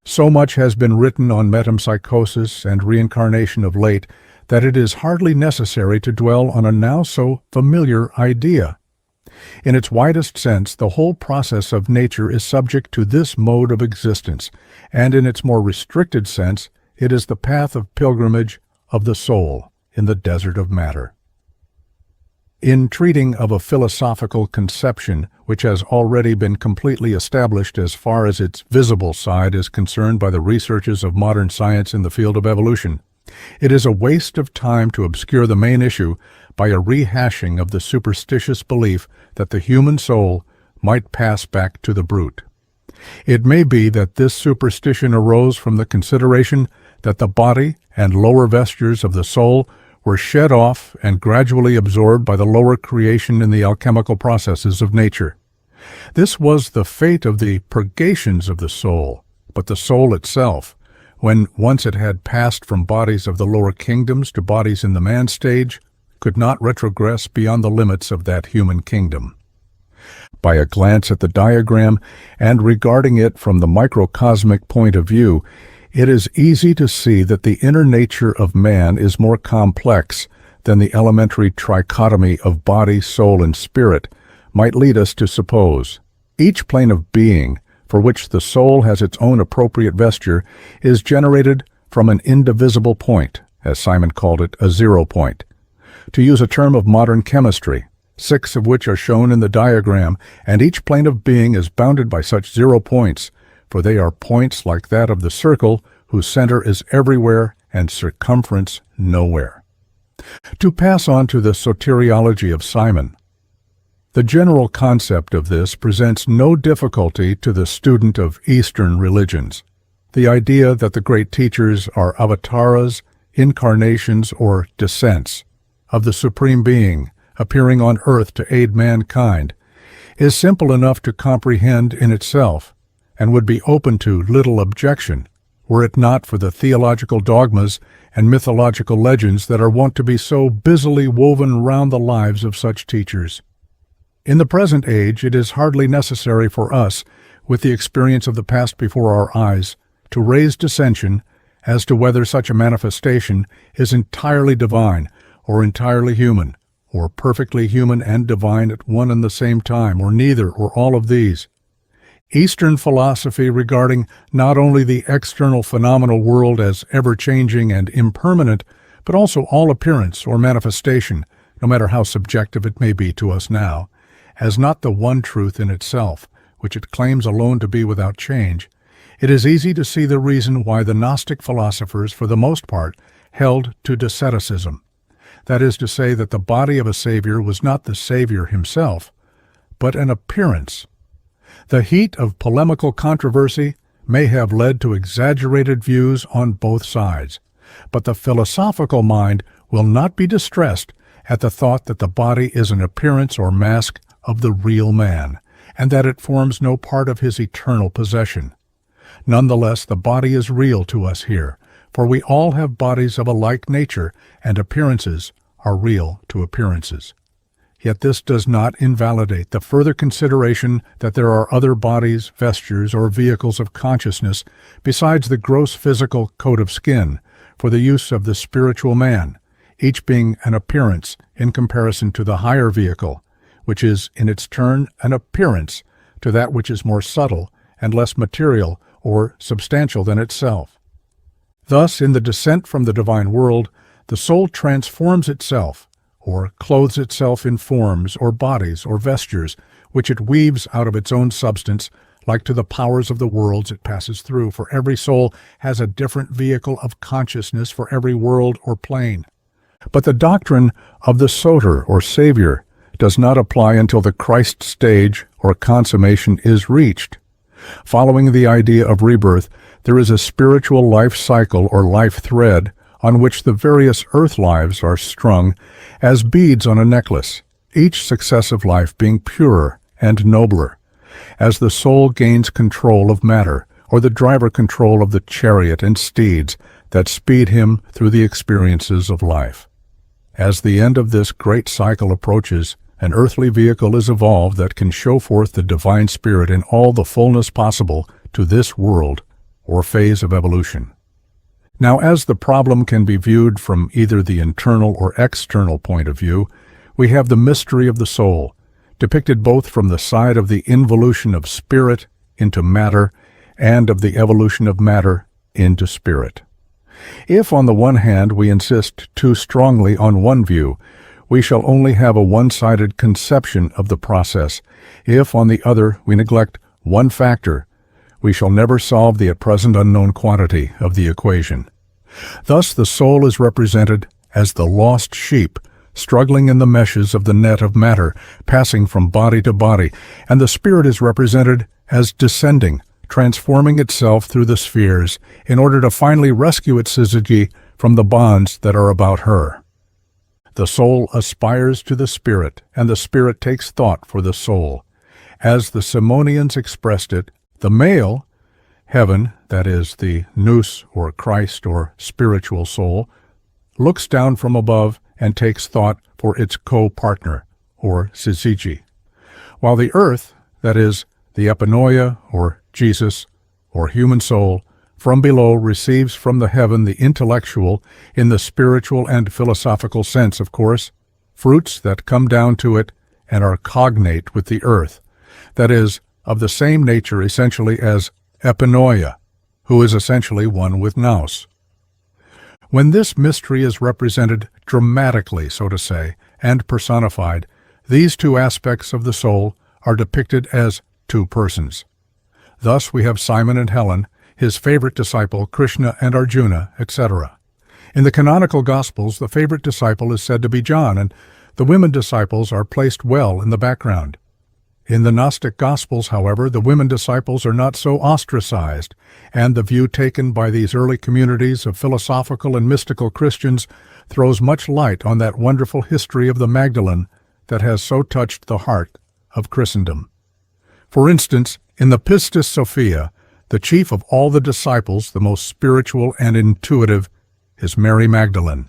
So much has been written on metempsychosis and reincarnation of late that it is hardly necessary to dwell on a now so familiar idea. In its widest sense, the whole process of nature is subject to this mode of existence, and in its more restricted sense, it is the path of pilgrimage of the soul in the desert of matter. In treating of a philosophical conception which has already been completely established as far as its visible side is concerned by the researches of modern science in the field of evolution, it is a waste of time to obscure the main issue by a rehashing of the superstitious belief that the human soul might pass back to the brute. It may be that this superstition arose from the consideration that the body and lower vestures of the soul were shed off and gradually absorbed by the lower creation in the alchemical processes of nature. This was the fate of the purgations of the soul, but the soul itself, when once it had passed from bodies of the lower kingdoms to bodies in the man stage, could not retrogress beyond the limits of that human kingdom. By a glance at the diagram and regarding it from the microcosmic point of view, it is easy to see that the inner nature of man is more complex than the elementary trichotomy of body, soul, and spirit might lead us to suppose. Each plane of being, for which the soul has its own appropriate vesture, is generated from an indivisible point, as Simon called it, a 0 point. To use a term of modern chemistry, 6 of which are shown in the diagram, and each plane of being is bounded by such 0 points, for they are points like that of the circle, whose center is everywhere and circumference nowhere. To pass on to the soteriology of Simon, the general concept of this presents no difficulty to the student of Eastern religions. The idea that the great teachers are avatars, incarnations, or descents of the Supreme Being appearing on earth to aid mankind is simple enough to comprehend in itself, and would be open to little objection, were it not for the theological dogmas and mythological legends that are wont to be so busily woven round the lives of such teachers. In the present age, it is hardly necessary for us, with the experience of the past before our eyes, to raise dissension as to whether such a manifestation is entirely divine or entirely human, or perfectly human and divine at one and the same time, or neither, or all of these. Eastern philosophy regarding not only the external phenomenal world as ever-changing and impermanent, but also all appearance or manifestation, no matter how subjective it may be to us now, as not the one truth in itself, which it claims alone to be without change, it is easy to see the reason why the Gnostic philosophers, for the most part, held to asceticism. That is to say that the body of a Savior was not the Savior himself, but an appearance. The heat of polemical controversy may have led to exaggerated views on both sides, but the philosophical mind will not be distressed at the thought that the body is an appearance or mask of the real man, and that it forms no part of his eternal possession. Nonetheless, the body is real to us here, for we all have bodies of a like nature, and appearances are real to appearances. Yet this does not invalidate the further consideration that there are other bodies, vestures, or vehicles of consciousness besides the gross physical coat of skin for the use of the spiritual man, each being an appearance in comparison to the higher vehicle, which is in its turn an appearance to that which is more subtle and less material or substantial than itself. Thus, in the descent from the divine world, the soul transforms itself, or clothes itself in forms or bodies or vestures, which it weaves out of its own substance, like to the powers of the worlds it passes through, for every soul has a different vehicle of consciousness for every world or plane. But the doctrine of the Soter or Savior does not apply until the Christ stage or consummation is reached. Following the idea of rebirth, there is a spiritual life cycle or life thread on which the various earth lives are strung as beads on a necklace, each successive life being purer and nobler, as the soul gains control of matter, or the driver control of the chariot and steeds that speed him through the experiences of life. As the end of this great cycle approaches, an earthly vehicle is evolved that can show forth the divine spirit in all the fullness possible to this world or phase of evolution. Now, as the problem can be viewed from either the internal or external point of view, we have the mystery of the soul, depicted both from the side of the involution of spirit into matter and of the evolution of matter into spirit. If, on the one hand, we insist too strongly on one view, we shall only have a one-sided conception of the process. If, on the other, we neglect one factor, we shall never solve the at present unknown quantity of the equation. Thus the soul is represented as the lost sheep, struggling in the meshes of the net of matter, passing from body to body, and the spirit is represented as descending, transforming itself through the spheres, in order to finally rescue its syzygy from the bonds that are about her. The soul aspires to the spirit, and the spirit takes thought for the soul. As the Simonians expressed it, the male, heaven, that is, the nous or Christ or spiritual soul, looks down from above and takes thought for its co-partner, or syzygy, while the earth, that is, the epinoia or Jesus or human soul, from below receives from the heaven the intellectual, in the spiritual and philosophical sense, of course, fruits that come down to it and are cognate with the earth, that is, of the same nature essentially as epinoia, who is essentially one with nous. When this mystery is represented dramatically, so to say, and personified, these two aspects of the soul are depicted as two persons. Thus we have Simon and Helen, his favorite disciple, Krishna and Arjuna, etc. In the canonical Gospels, the favorite disciple is said to be John, and the women disciples are placed well in the background. In the Gnostic Gospels, however, the women disciples are not so ostracized, and the view taken by these early communities of philosophical and mystical Christians throws much light on that wonderful history of the Magdalene that has so touched the heart of Christendom. For instance, in the Pistis Sophia, the chief of all the disciples, the most spiritual and intuitive, is Mary Magdalene.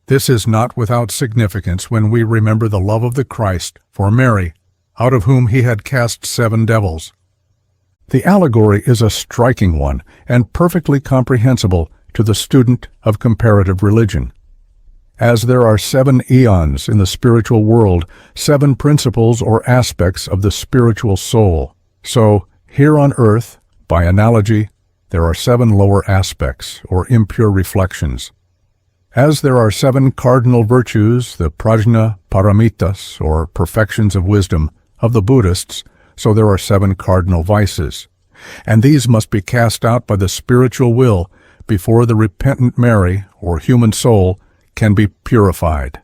This is not without significance when we remember the love of the Christ for Mary, out of whom he had cast 7 devils. The allegory is a striking one and perfectly comprehensible to the student of comparative religion. As there are 7 eons in the spiritual world, 7 principles or aspects of the spiritual soul, so here on earth, by analogy, there are 7 lower aspects or impure reflections. As there are 7 cardinal virtues, the prajna paramitas, or perfections of wisdom, of the Buddhists, so there are 7 cardinal vices, and these must be cast out by the spiritual will before the repentant Mary, or human soul, can be purified.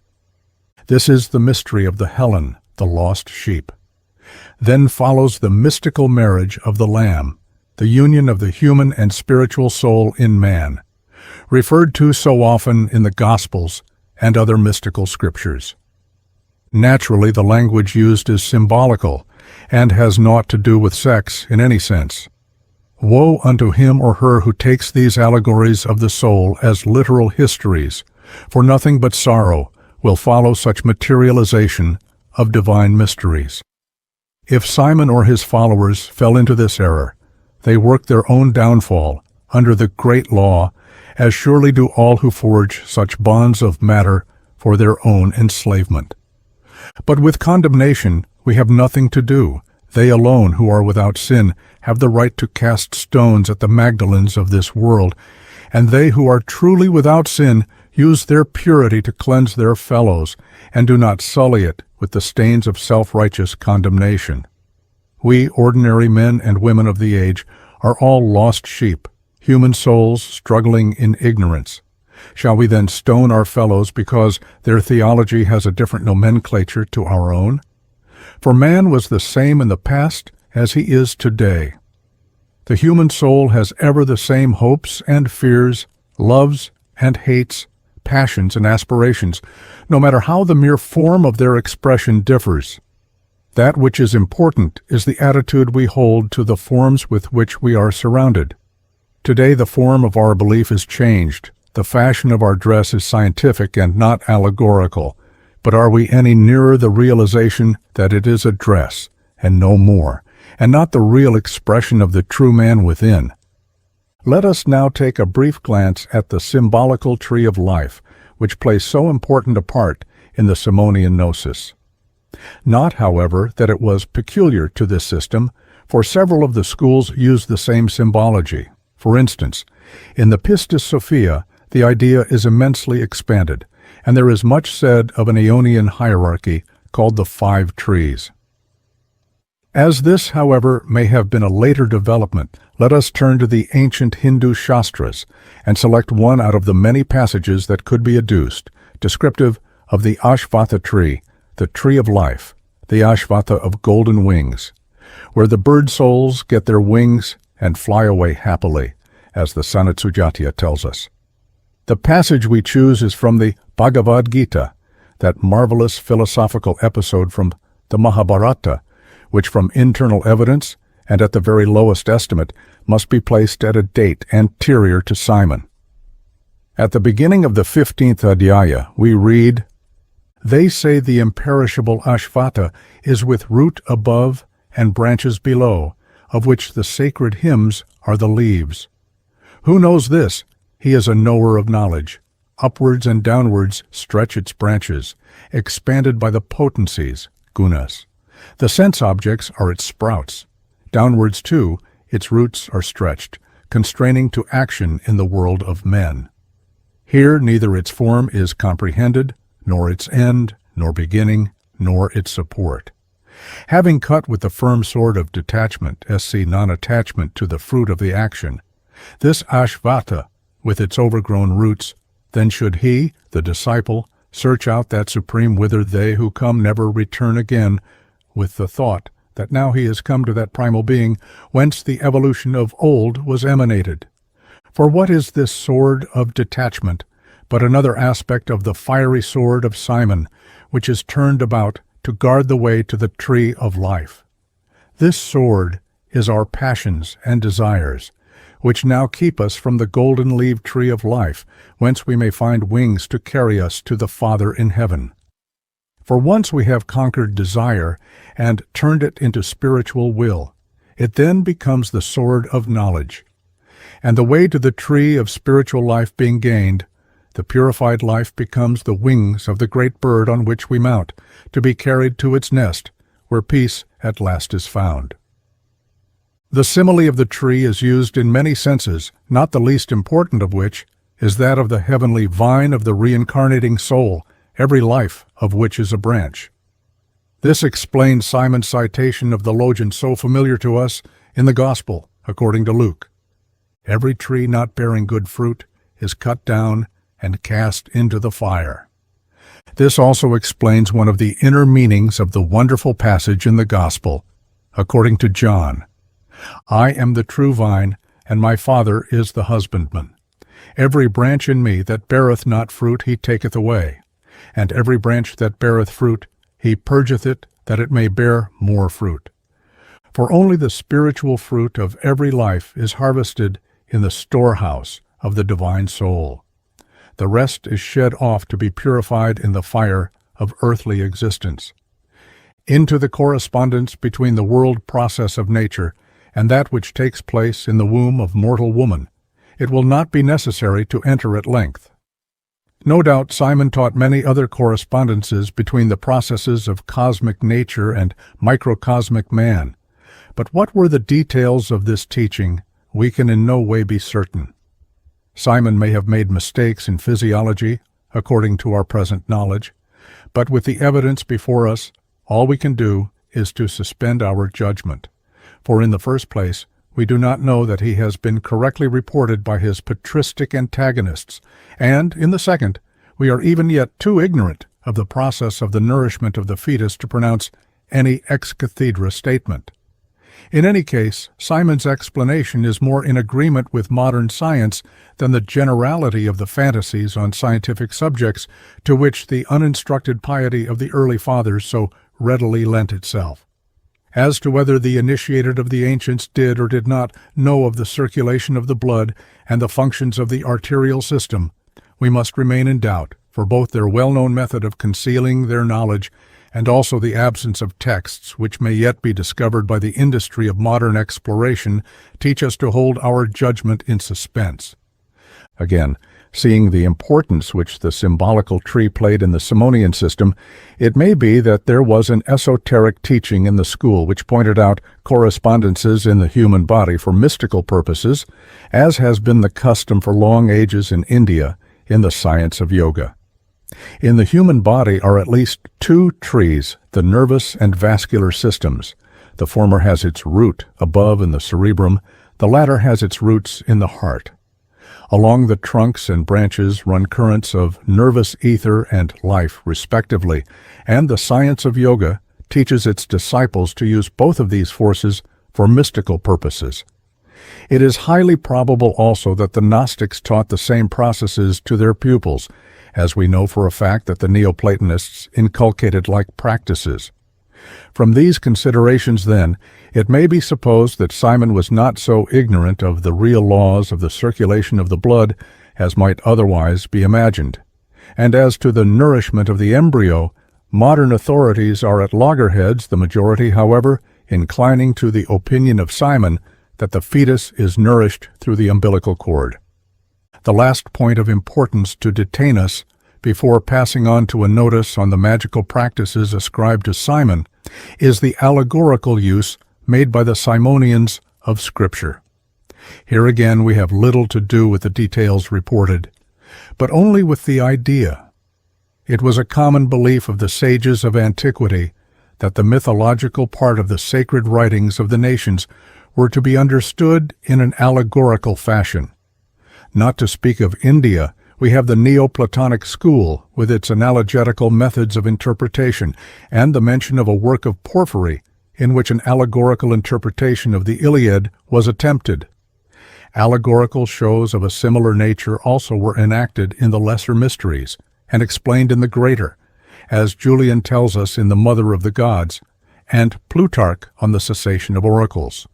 This is the mystery of the Helen, the lost sheep. Then follows the mystical marriage of the Lamb, the union of the human and spiritual soul in man, referred to so often in the Gospels and other mystical scriptures. Naturally, the language used is symbolical and has naught to do with sex in any sense. Woe unto him or her who takes these allegories of the soul as literal histories, for nothing but sorrow will follow such materialization of divine mysteries. If Simon or his followers fell into this error, they work their own downfall under the great law, as surely do all who forge such bonds of matter for their own enslavement. But with condemnation we have nothing to do. They alone who are without sin have the right to cast stones at the Magdalens of this world, and they who are truly without sin use their purity to cleanse their fellows, and do not sully it with the stains of self-righteous condemnation. We, ordinary men and women of the age, are all lost sheep, human souls struggling in ignorance. Shall we then stone our fellows because their theology has a different nomenclature to our own? For man was the same in the past as he is today. The human soul has ever the same hopes and fears, loves and hates, passions and aspirations, no matter how the mere form of their expression differs. That which is important is the attitude we hold to the forms with which we are surrounded. Today the form of our belief is changed. The fashion of our dress is scientific and not allegorical. But are we any nearer the realization that it is a dress, and no more, and not the real expression of the true man within? Let us now take a brief glance at the symbolical tree of life, which plays so important a part in the Simonian gnosis. Not, however, that it was peculiar to this system, for several of the schools use the same symbology. For instance, in the Pistis Sophia, the idea is immensely expanded, and there is much said of an Aeonian hierarchy called the 5 trees. As this, however, may have been a later development, let us turn to the ancient Hindu Shastras and select one out of the many passages that could be adduced, descriptive of the Ashvatha tree, the tree of life, the Ashvatha of golden wings, where the bird souls get their wings and fly away happily, as the Sanat tells us. The passage we choose is from the Bhagavad Gita, that marvelous philosophical episode from the Mahabharata, which from internal evidence, and at the very lowest estimate, must be placed at a date anterior to Simon. At the beginning of the 15th Adhyaya, we read, "They say the imperishable Ashvatha is with root above and branches below, of which the sacred hymns are the leaves. Who knows this? He is a knower of knowledge. Upwards and downwards stretch its branches, expanded by the potencies, gunas. The sense objects are its sprouts. Downwards, too, its roots are stretched, constraining to action in the world of men. Here neither its form is comprehended, nor its end, nor beginning, nor its support. Having cut with the firm sword of detachment, sc. non-attachment to the fruit of the action, this Ashvatha, with its overgrown roots, then should he, the disciple, search out that supreme whither they who come never return again, with the thought that now he has come to that primal being whence the evolution of old was emanated. For what is this sword of detachment but another aspect of the fiery sword of Simon, which is turned about to guard the way to the tree of life? This sword is our passions and desires, which now keep us from the golden-leaved tree of life, whence we may find wings to carry us to the Father in heaven. For once we have conquered desire and turned it into spiritual will, it then becomes the sword of knowledge. And the way to the tree of spiritual life being gained, the purified life becomes the wings of the great bird on which we mount, to be carried to its nest, where peace at last is found. The simile of the tree is used in many senses, not the least important of which is that of the heavenly vine of the reincarnating soul, every life of which is a branch. This explains Simon's citation of the Logian so familiar to us in the Gospel, according to Luke. Every tree not bearing good fruit is cut down and cast into the fire. This also explains one of the inner meanings of the wonderful passage in the Gospel, according to John. I am the true vine, and my Father is the husbandman. Every branch in me that beareth not fruit he taketh away, and every branch that beareth fruit he purgeth it, that it may bear more fruit. For only the spiritual fruit of every life is harvested in the storehouse of the divine soul. The rest is shed off to be purified in the fire of earthly existence. Into the correspondence between the world process of nature and that which takes place in the womb of mortal woman, it will not be necessary to enter at length. No doubt Simon taught many other correspondences between the processes of cosmic nature and microcosmic man, but what were the details of this teaching, we can in no way be certain. Simon may have made mistakes in physiology, according to our present knowledge, but with the evidence before us, all we can do is to suspend our judgment. For in the first place, we do not know that he has been correctly reported by his patristic antagonists, and, in the second, we are even yet too ignorant of the process of the nourishment of the fetus to pronounce any ex cathedra statement. In any case, Simon's explanation is more in agreement with modern science than the generality of the fantasies on scientific subjects to which the uninstructed piety of the early fathers so readily lent itself. As to whether the initiated of the ancients did or did not know of the circulation of the blood and the functions of the arterial system, we must remain in doubt, for both their well-known method of concealing their knowledge and also the absence of texts which may yet be discovered by the industry of modern exploration teach us to hold our judgment in suspense. Again, seeing the importance which the symbolical tree played in the Simonian system, it may be that there was an esoteric teaching in the school which pointed out correspondences in the human body for mystical purposes, as has been the custom for long ages in India in the science of yoga. In the human body are at least two trees, the nervous and vascular systems. The former has its root above in the cerebrum, the latter has its roots in the heart. Along the trunks and branches run currents of nervous ether and life, respectively, and the science of yoga teaches its disciples to use both of these forces for mystical purposes. It is highly probable also that the Gnostics taught the same processes to their pupils, as we know for a fact that the Neoplatonists inculcated like practices. From these considerations, then, it may be supposed that Simon was not so ignorant of the real laws of the circulation of the blood as might otherwise be imagined. And as to the nourishment of the embryo, modern authorities are at loggerheads, the majority, however, inclining to the opinion of Simon that the fetus is nourished through the umbilical cord. The last point of importance to detain us before passing on to a notice on the magical practices ascribed to Simon is the allegorical use made by the Simonians of Scripture. Here again we have little to do with the details reported, but only with the idea. It was a common belief of the sages of antiquity that the mythological part of the sacred writings of the nations were to be understood in an allegorical fashion. Not to speak of India, we have the Neoplatonic school with its analogetical methods of interpretation, and the mention of a work of Porphyry in which an allegorical interpretation of the Iliad was attempted. Allegorical shows of a similar nature also were enacted in the lesser mysteries and explained in the greater, as Julian tells us in the Mother of the Gods, and Plutarch on the cessation of oracles.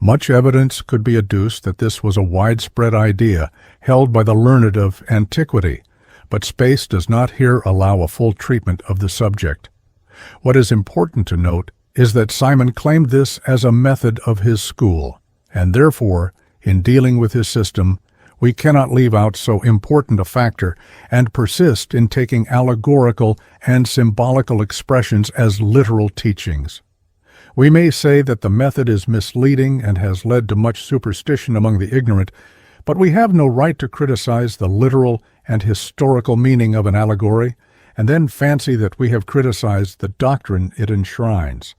Much evidence could be adduced that this was a widespread idea held by the learned of antiquity, but space does not here allow a full treatment of the subject. What is important to note is that Simon claimed this as a method of his school, and therefore, in dealing with his system, we cannot leave out so important a factor and persist in taking allegorical and symbolical expressions as literal teachings. We may say that the method is misleading and has led to much superstition among the ignorant, but we have no right to criticize the literal and historical meaning of an allegory, and then fancy that we have criticized the doctrine it enshrines.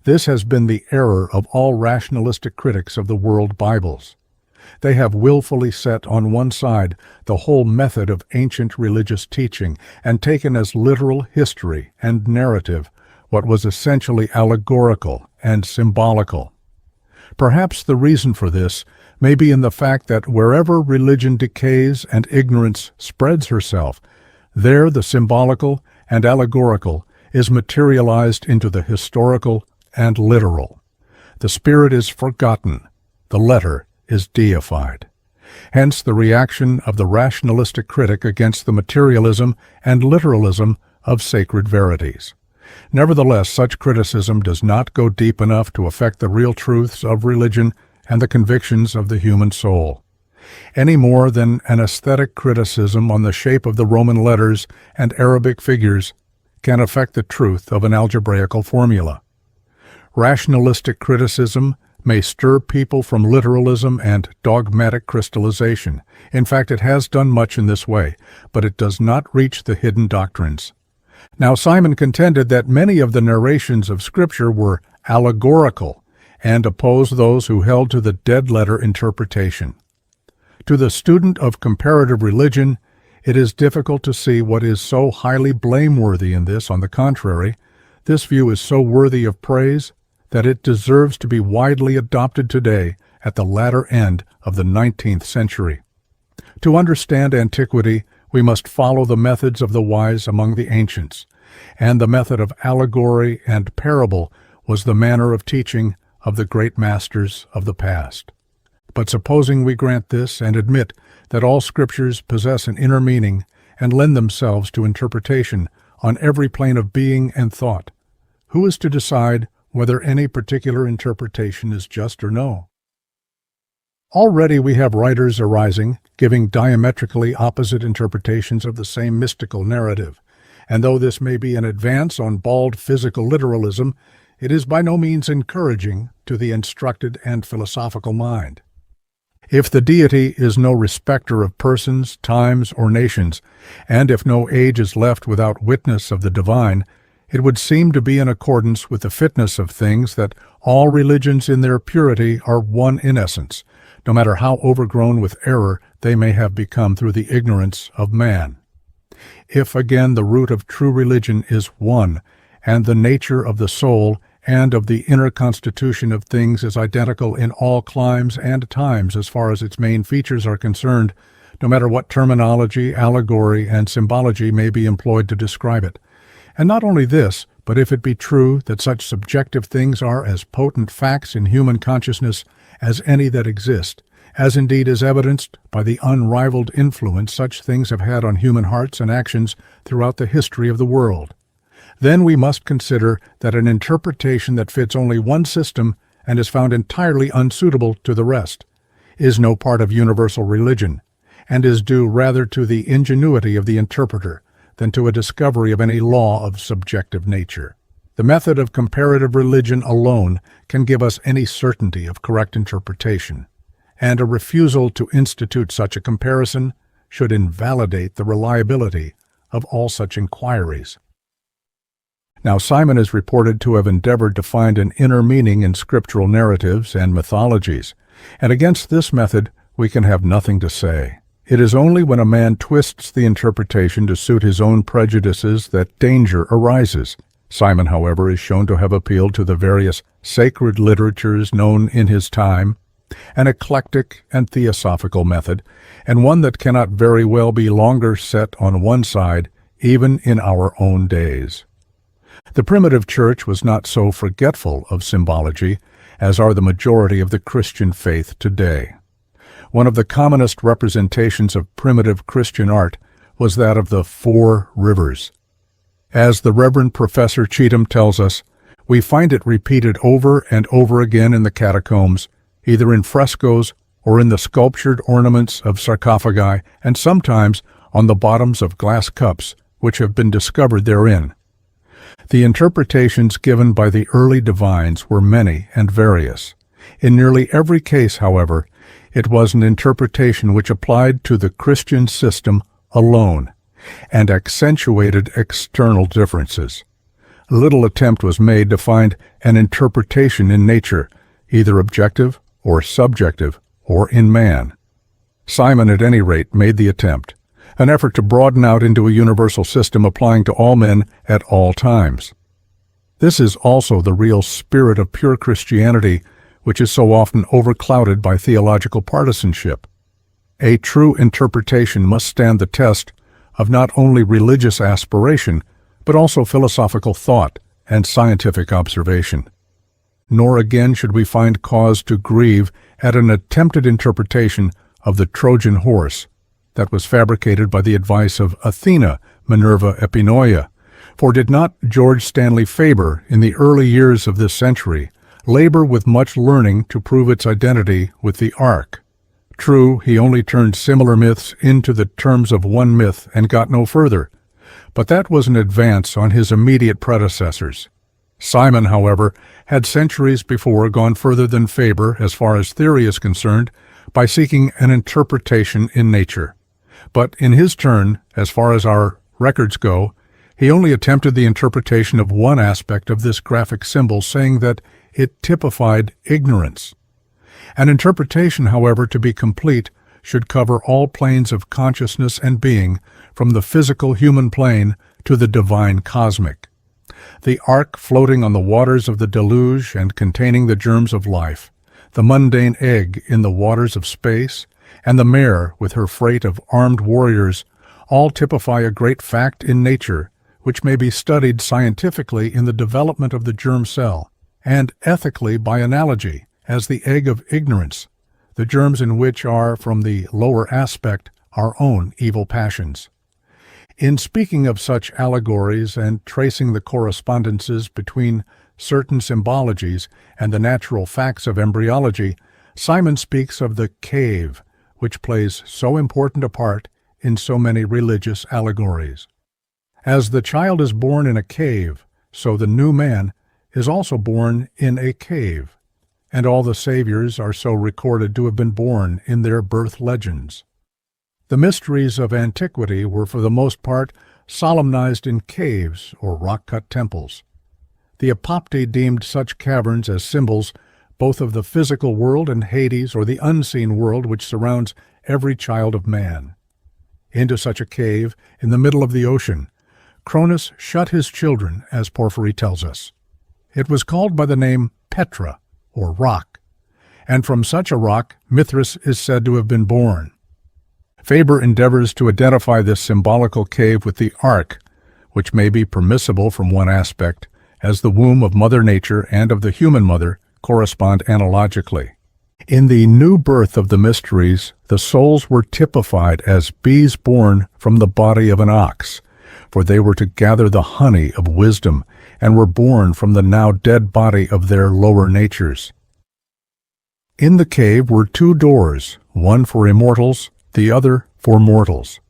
This has been the error of all rationalistic critics of the world Bibles. They have willfully set on one side the whole method of ancient religious teaching and taken as literal history and narrative what was essentially allegorical and symbolical. Perhaps the reason for this may be in the fact that wherever religion decays and ignorance spreads herself, there the symbolical and allegorical is materialized into the historical and literal. The spirit is forgotten, the letter is deified. Hence the reaction of the rationalistic critic against the materialism and literalism of sacred verities. Nevertheless, such criticism does not go deep enough to affect the real truths of religion and the convictions of the human soul, any more than an aesthetic criticism on the shape of the Roman letters and Arabic figures can affect the truth of an algebraical formula. Rationalistic criticism may stir people from literalism and dogmatic crystallization. In fact, it has done much in this way, but it does not reach the hidden doctrines. Now, Simon contended that many of the narrations of Scripture were allegorical and opposed those who held to the dead-letter interpretation. To the student of comparative religion, it is difficult to see what is so highly blameworthy in this. On the contrary, this view is so worthy of praise that it deserves to be widely adopted today at the latter end of the 19th century. To understand antiquity, we must follow the methods of the wise among the ancients, and the method of allegory and parable was the manner of teaching of the great masters of the past. But supposing we grant this and admit that all scriptures possess an inner meaning and lend themselves to interpretation on every plane of being and thought, who is to decide whether any particular interpretation is just or no? Already we have writers arising, giving diametrically opposite interpretations of the same mystical narrative, and though this may be an advance on bald physical literalism, it is by no means encouraging to the instructed and philosophical mind. If the deity is no respecter of persons, times, or nations, and if no age is left without witness of the divine, it would seem to be in accordance with the fitness of things that all religions in their purity are one in essence, no matter how overgrown with error they may have become through the ignorance of man. If again the root of true religion is one, and the nature of the soul and of the inner constitution of things is identical in all climes and times as far as its main features are concerned, no matter what terminology, allegory, and symbology may be employed to describe it. And not only this, but if it be true that such subjective things are as potent facts in human consciousness as any that exist, as indeed is evidenced by the unrivaled influence such things have had on human hearts and actions throughout the history of the world, then we must consider that an interpretation that fits only one system and is found entirely unsuitable to the rest is no part of universal religion, and is due rather to the ingenuity of the interpreter than to a discovery of any law of subjective nature. The method of comparative religion alone can give us any certainty of correct interpretation, and a refusal to institute such a comparison should invalidate the reliability of all such inquiries. Now, Simon is reported to have endeavored to find an inner meaning in scriptural narratives and mythologies, and against this method we can have nothing to say. It is only when a man twists the interpretation to suit his own prejudices that danger arises. Simon, however, is shown to have appealed to the various sacred literatures known in his time, an eclectic and theosophical method, and one that cannot very well be longer set on one side, even in our own days. The primitive church was not so forgetful of symbology as are the majority of the Christian faith today. One of the commonest representations of primitive Christian art was that of the 4 rivers. As the Reverend Professor Cheetham tells us, we find it repeated over and over again in the catacombs, either in frescoes or in the sculptured ornaments of sarcophagi, and sometimes on the bottoms of glass cups which have been discovered therein. The interpretations given by the early divines were many and various. In nearly every case, however, it was an interpretation which applied to the Christian system alone and accentuated external differences. Little attempt was made to find an interpretation in nature, either objective or subjective, or in man. Simon, at any rate, made the attempt, an effort to broaden out into a universal system applying to all men at all times. This is also the real spirit of pure Christianity, which is so often overclouded by theological partisanship. A true interpretation must stand the test of not only religious aspiration, but also philosophical thought and scientific observation. Nor again should we find cause to grieve at an attempted interpretation of the Trojan horse that was fabricated by the advice of Athena, Minerva Epinoia. For did not George Stanley Faber, in the early years of this century, labor with much learning to prove its identity with the Ark? True, he only turned similar myths into the terms of one myth and got no further, but that was an advance on his immediate predecessors. Simon, however, had centuries before gone further than Faber as far as theory is concerned by seeking an interpretation in nature. But in his turn, as far as our records go, he only attempted the interpretation of one aspect of this graphic symbol, saying that it typified ignorance. An interpretation, however, to be complete, should cover all planes of consciousness and being, from the physical human plane to the divine cosmic. The ark floating on the waters of the deluge and containing the germs of life, the mundane egg in the waters of space, and the mare with her freight of armed warriors all typify a great fact in nature which may be studied scientifically in the development of the germ cell, and ethically by analogy as the egg of ignorance, the germs in which are, from the lower aspect, our own evil passions. In speaking of such allegories and tracing the correspondences between certain symbologies and the natural facts of embryology, Simon speaks of the cave, which plays so important a part in so many religious allegories. As the child is born in a cave, so the new man is also born in a cave, and all the saviors are so recorded to have been born in their birth legends. The mysteries of antiquity were for the most part solemnized in caves or rock-cut temples. The Apopti deemed such caverns as symbols both of the physical world and Hades, or the unseen world which surrounds every child of man. Into such a cave, in the middle of the ocean, Cronus shut his children, as Porphyry tells us. It was called by the name Petra, or rock, and from such a rock Mithras is said to have been born. Faber endeavors to identify this symbolical cave with the ark, which may be permissible from one aspect, as the womb of Mother Nature and of the human mother correspond analogically. In the new birth of the mysteries, the souls were typified as bees born from the body of an ox, for they were to gather the honey of wisdom, and were born from the now dead body of their lower natures. In the cave were 2 doors, one for immortals, the other for mortals.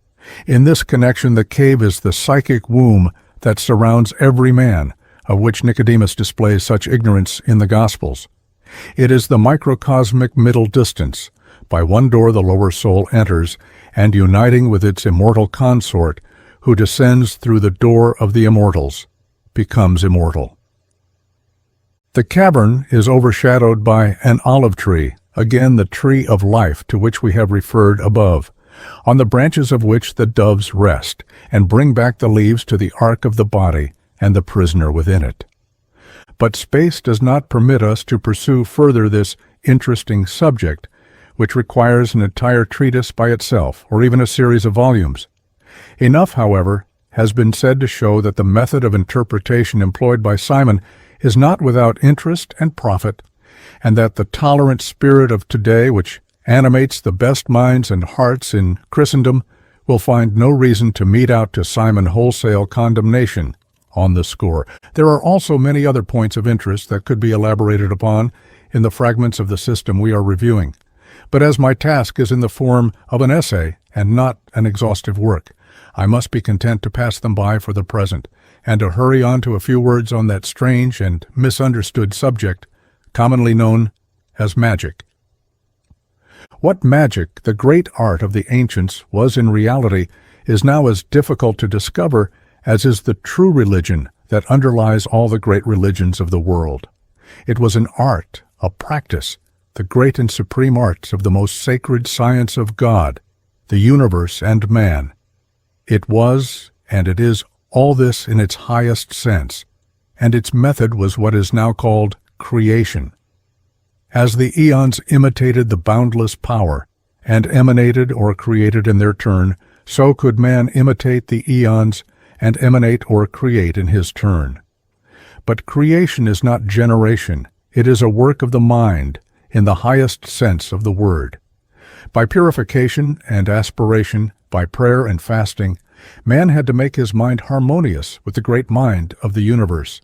In this connection, the cave is the psychic womb that surrounds every man, of which Nicodemus displays such ignorance in the Gospels. It is the microcosmic middle distance. By one door the lower soul enters, and uniting with its immortal consort, who descends through the door of the immortals, becomes immortal. The cavern is overshadowed by an olive tree, again the tree of life to which we have referred above, on the branches of which the doves rest, and bring back the leaves to the ark of the body and the prisoner within it. But space does not permit us to pursue further this interesting subject, which requires an entire treatise by itself, or even a series of volumes. Enough, however, has been said to show that the method of interpretation employed by Simon is not without interest and profit, and that the tolerant spirit of today, which animates the best minds and hearts in Christendom, will find no reason to mete out to Simon wholesale condemnation on this score. There are also many other points of interest that could be elaborated upon in the fragments of the system we are reviewing. But as my task is in the form of an essay and not an exhaustive work, I must be content to pass them by for the present, and to hurry on to a few words on that strange and misunderstood subject, commonly known as magic. What magic, the great art of the ancients, was in reality is now as difficult to discover as is the true religion that underlies all the great religions of the world. It was an art, a practice, the great and supreme arts of the most sacred science of God, the universe and man. It was, and it is, all this in its highest sense, and its method was what is now called creation. As the eons imitated the boundless power, and emanated or created in their turn, so could man imitate the eons and emanate or create in his turn. But creation is not generation, it is a work of the mind, in the highest sense of the word. By purification and aspiration, by prayer and fasting, man had to make his mind harmonious with the great mind of the universe,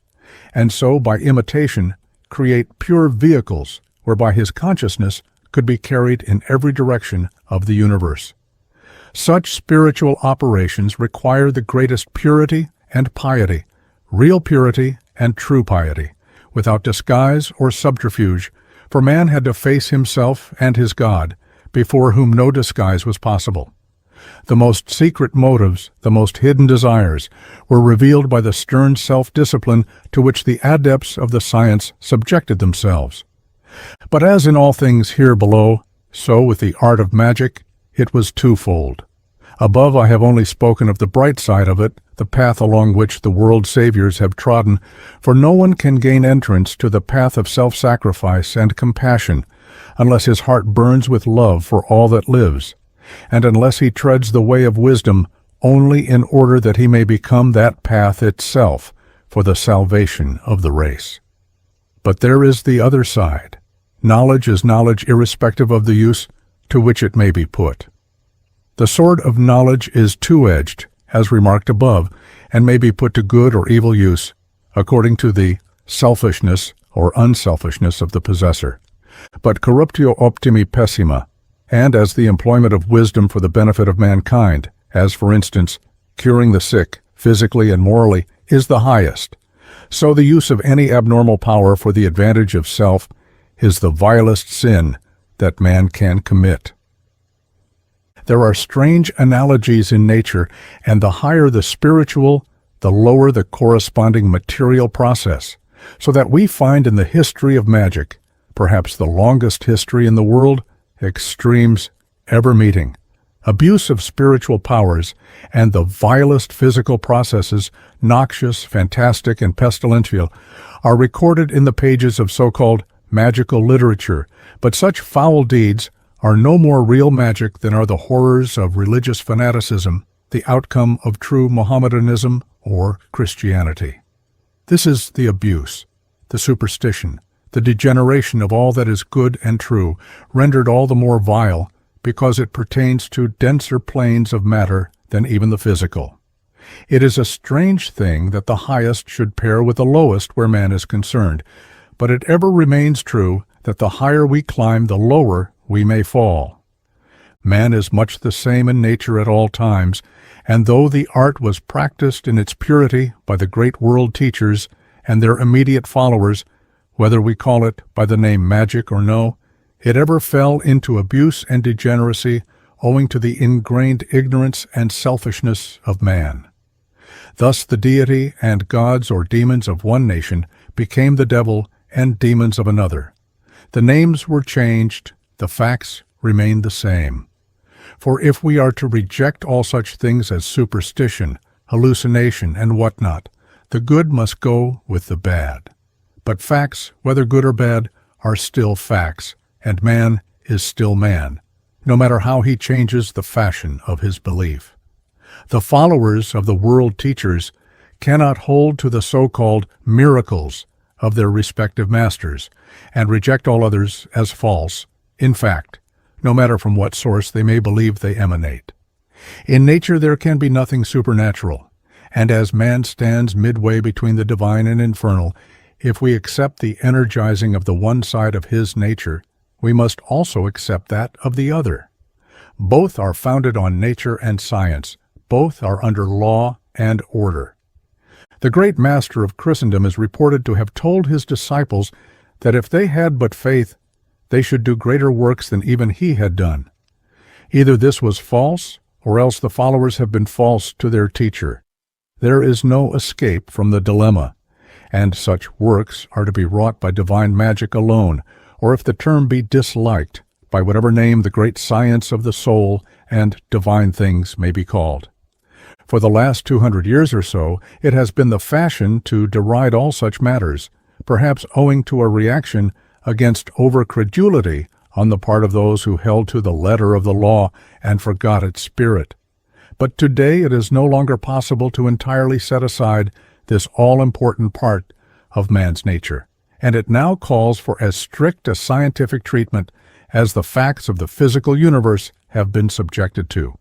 and so, by imitation, create pure vehicles whereby his consciousness could be carried in every direction of the universe. Such spiritual operations require the greatest purity and piety, real purity and true piety, without disguise or subterfuge, for man had to face himself and his God, before whom no disguise was possible. The most secret motives, the most hidden desires, were revealed by the stern self-discipline to which the adepts of the science subjected themselves. But as in all things here below, so with the art of magic, it was twofold. Above I have only spoken of the bright side of it, the path along which the world saviors have trodden, for no one can gain entrance to the path of self-sacrifice and compassion unless his heart burns with love for all that lives, and unless he treads the way of wisdom only in order that he may become that path itself for the salvation of the race. But there is the other side. Knowledge is knowledge irrespective of the use to which it may be put. The sword of knowledge is two-edged, as remarked above, and may be put to good or evil use, according to the selfishness or unselfishness of the possessor. But corruptio optimi pessima, and as the employment of wisdom for the benefit of mankind, as for instance, curing the sick, physically and morally, is the highest, so the use of any abnormal power for the advantage of self is the vilest sin that man can commit. There are strange analogies in nature, and the higher the spiritual, the lower the corresponding material process, so that we find in the history of magic, perhaps the longest history in the world, extremes ever meeting. Abuse of spiritual powers and the vilest physical processes, noxious, fantastic, and pestilential, are recorded in the pages of so-called magical literature, but such foul deeds are no more real magic than are the horrors of religious fanaticism, the outcome of true Mohammedanism or Christianity. This is the abuse, the superstition, the degeneration of all that is good and true, rendered all the more vile because it pertains to denser planes of matter than even the physical. It is a strange thing that the highest should pair with the lowest where man is concerned, but it ever remains true that the higher we climb, the lower we may fall. Man is much the same in nature at all times, and though the art was practiced in its purity by the great world teachers and their immediate followers, whether we call it by the name magic or no, it ever fell into abuse and degeneracy owing to the ingrained ignorance and selfishness of man. Thus the deity and gods or demons of one nation became the devil and demons of another. The names were changed, the facts remained the same. For if we are to reject all such things as superstition, hallucination, and whatnot, the good must go with the bad. But facts, whether good or bad, are still facts, and man is still man, no matter how he changes the fashion of his belief. The followers of the world teachers cannot hold to the so-called miracles of their respective masters, and reject all others as false, in fact, no matter from what source they may believe they emanate. In nature there can be nothing supernatural, and as man stands midway between the divine and infernal, if we accept the energizing of the one side of his nature, we must also accept that of the other. Both are founded on nature and science. Both are under law and order. The great master of Christendom is reported to have told his disciples that if they had but faith, they should do greater works than even he had done. Either this was false, or else the followers have been false to their teacher. There is no escape from the dilemma, and such works are to be wrought by divine magic alone, or if the term be disliked, by whatever name the great science of the soul and divine things may be called. For the last 200 years or so, it has been the fashion to deride all such matters, perhaps owing to a reaction against over-credulity on the part of those who held to the letter of the law and forgot its spirit. But today it is no longer possible to entirely set aside this all-important part of man's nature, and it now calls for as strict a scientific treatment as the facts of the physical universe have been subjected to.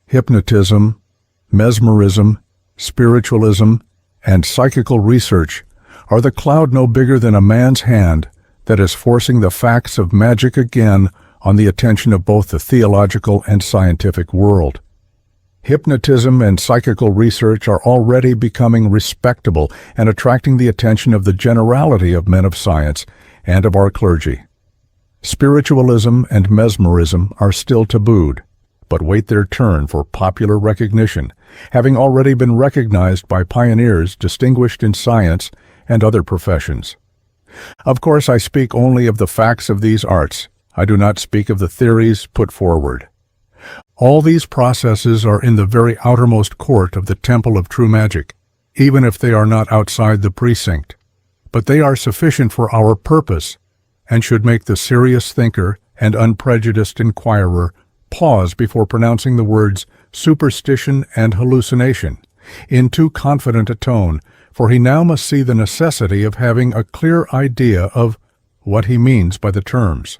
Hypnotism, mesmerism, spiritualism, and psychical research are the cloud no bigger than a man's hand that is forcing the facts of magic again on the attention of both the theological and scientific world. Hypnotism and psychical research are already becoming respectable and attracting the attention of the generality of men of science and of our clergy. Spiritualism and mesmerism are still tabooed, but wait their turn for popular recognition, having already been recognized by pioneers distinguished in science and other professions. Of course, I speak only of the facts of these arts. I do not speak of the theories put forward. All these processes are in the very outermost court of the temple of true magic, even if they are not outside the precinct. But they are sufficient for our purpose, and should make the serious thinker and unprejudiced inquirer pause before pronouncing the words superstition and hallucination in too confident a tone, for he now must see the necessity of having a clear idea of what he means by the terms.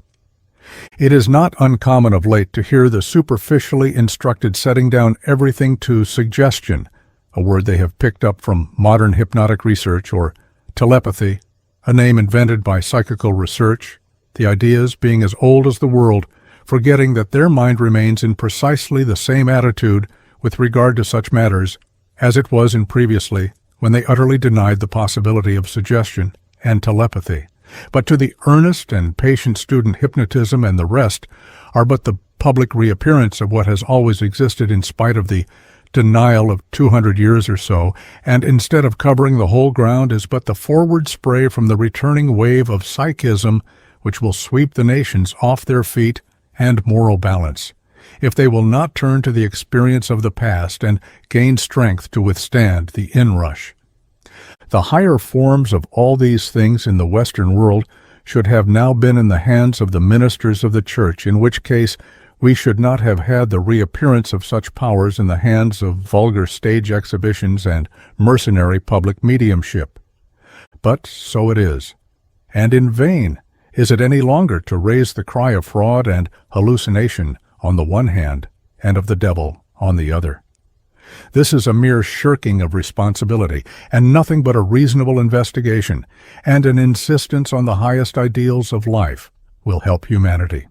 It is not uncommon of late to hear the superficially instructed setting down everything to suggestion, a word they have picked up from modern hypnotic research, or telepathy, a name invented by psychical research, the ideas being as old as the world, forgetting that their mind remains in precisely the same attitude with regard to such matters as it was in previously, when they utterly denied the possibility of suggestion and telepathy. But to the earnest and patient student, hypnotism and the rest are but the public reappearance of what has always existed in spite of the denial of 200 years or so, and instead of covering the whole ground is but the forward spray from the returning wave of psychism which will sweep the nations off their feet and moral balance, if they will not turn to the experience of the past and gain strength to withstand the inrush. The higher forms of all these things in the Western world should have now been in the hands of the ministers of the Church, in which case we should not have had the reappearance of such powers in the hands of vulgar stage exhibitions and mercenary public mediumship. But so it is, and in vain is it any longer to raise the cry of fraud and hallucination on the one hand and of the devil on the other. This is a mere shirking of responsibility, and nothing but a reasonable investigation and an insistence on the highest ideals of life will help humanity.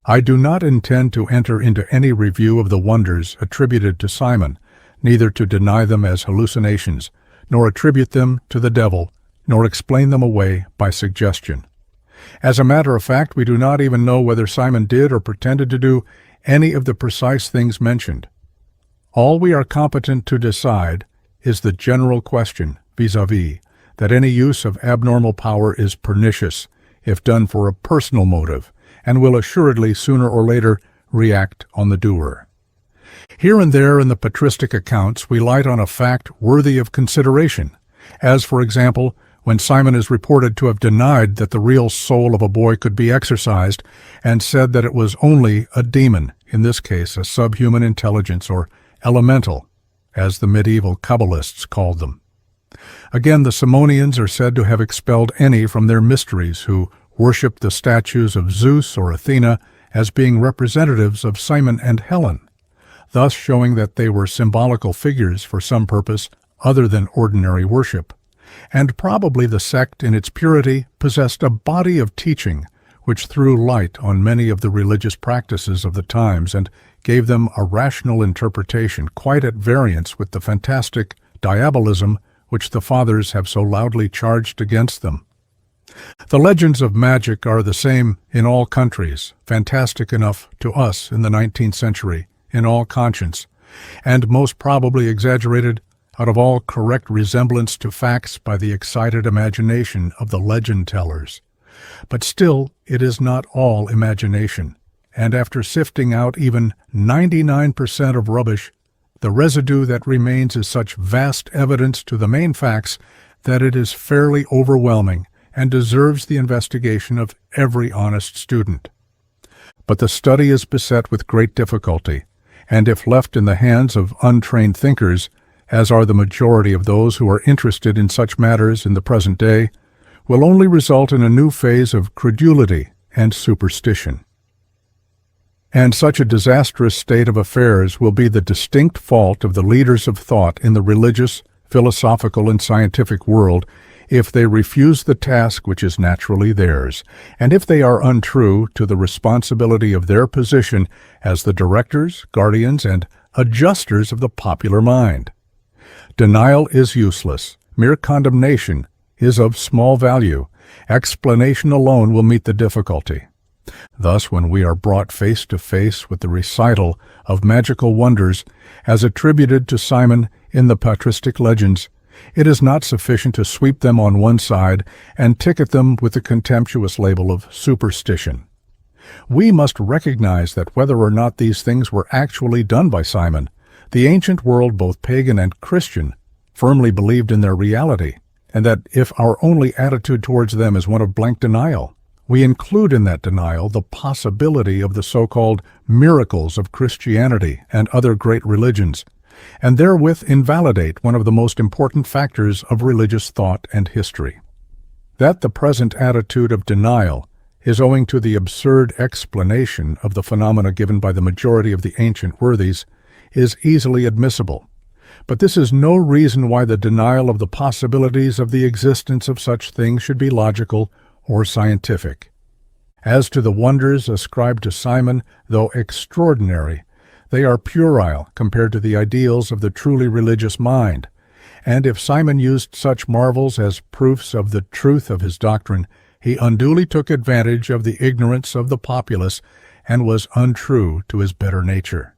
I do not intend to enter into any review of the wonders attributed to Simon, neither to deny them as hallucinations, nor attribute them to the devil, nor explain them away by suggestion. As a matter of fact, we do not even know whether Simon did or pretended to do any of the precise things mentioned. All we are competent to decide is the general question, vis-a-vis, that any use of abnormal power is pernicious if done for a personal motive, and will assuredly sooner or later react on the doer. Here and there in the patristic accounts we light on a fact worthy of consideration, as, for example, when Simon is reported to have denied that the real soul of a boy could be exorcised, and said that it was only a demon, in this case a subhuman intelligence or elemental, as the medieval Kabbalists called them. Again, the Simonians are said to have expelled any from their mysteries who worshipped the statues of Zeus or Athena as being representatives of Simon and Helen thus showing that they were symbolical figures for some purpose other than ordinary worship. And probably the sect in its purity possessed a body of teaching which threw light on many of the religious practices of the times and gave them a rational interpretation quite at variance with the fantastic diabolism which the Fathers have so loudly charged against them. The legends of magic are the same in all countries, fantastic enough to us in the 19th century, in all conscience, and most probably exaggerated out of all correct resemblance to facts by the excited imagination of the legend-tellers. But still, it is not all imagination, and after sifting out even 99% of rubbish, the residue that remains is such vast evidence to the main facts that it is fairly overwhelming and deserves the investigation of every honest student. But the study is beset with great difficulty, and if left in the hands of untrained thinkers, as are the majority of those who are interested in such matters in the present day, will only result in a new phase of credulity and superstition. And such a disastrous state of affairs will be the distinct fault of the leaders of thought in the religious, philosophical, and scientific world if they refuse the task which is naturally theirs, and if they are untrue to the responsibility of their position as the directors, guardians, and adjusters of the popular mind. Denial is useless. Mere condemnation is of small value. Explanation alone will meet the difficulty. Thus, when we are brought face to face with the recital of magical wonders as attributed to Simon in the patristic legends, it is not sufficient to sweep them on one side and ticket them with the contemptuous label of superstition. We must recognize that whether or not these things were actually done by Simon, the ancient world, both pagan and Christian, firmly believed in their reality, and that if our only attitude towards them is one of blank denial, we include in that denial the possibility of the so-called miracles of Christianity and other great religions, and therewith invalidate one of the most important factors of religious thought and history. That the present attitude of denial is owing to the absurd explanation of the phenomena given by the majority of the ancient worthies is easily admissible, but this is no reason why the denial of the possibilities of the existence of such things should be logical or scientific. As to the wonders ascribed to Simon, though extraordinary, they are puerile compared to the ideals of the truly religious mind, and if Simon used such marvels as proofs of the truth of his doctrine, he unduly took advantage of the ignorance of the populace and was untrue to his better nature.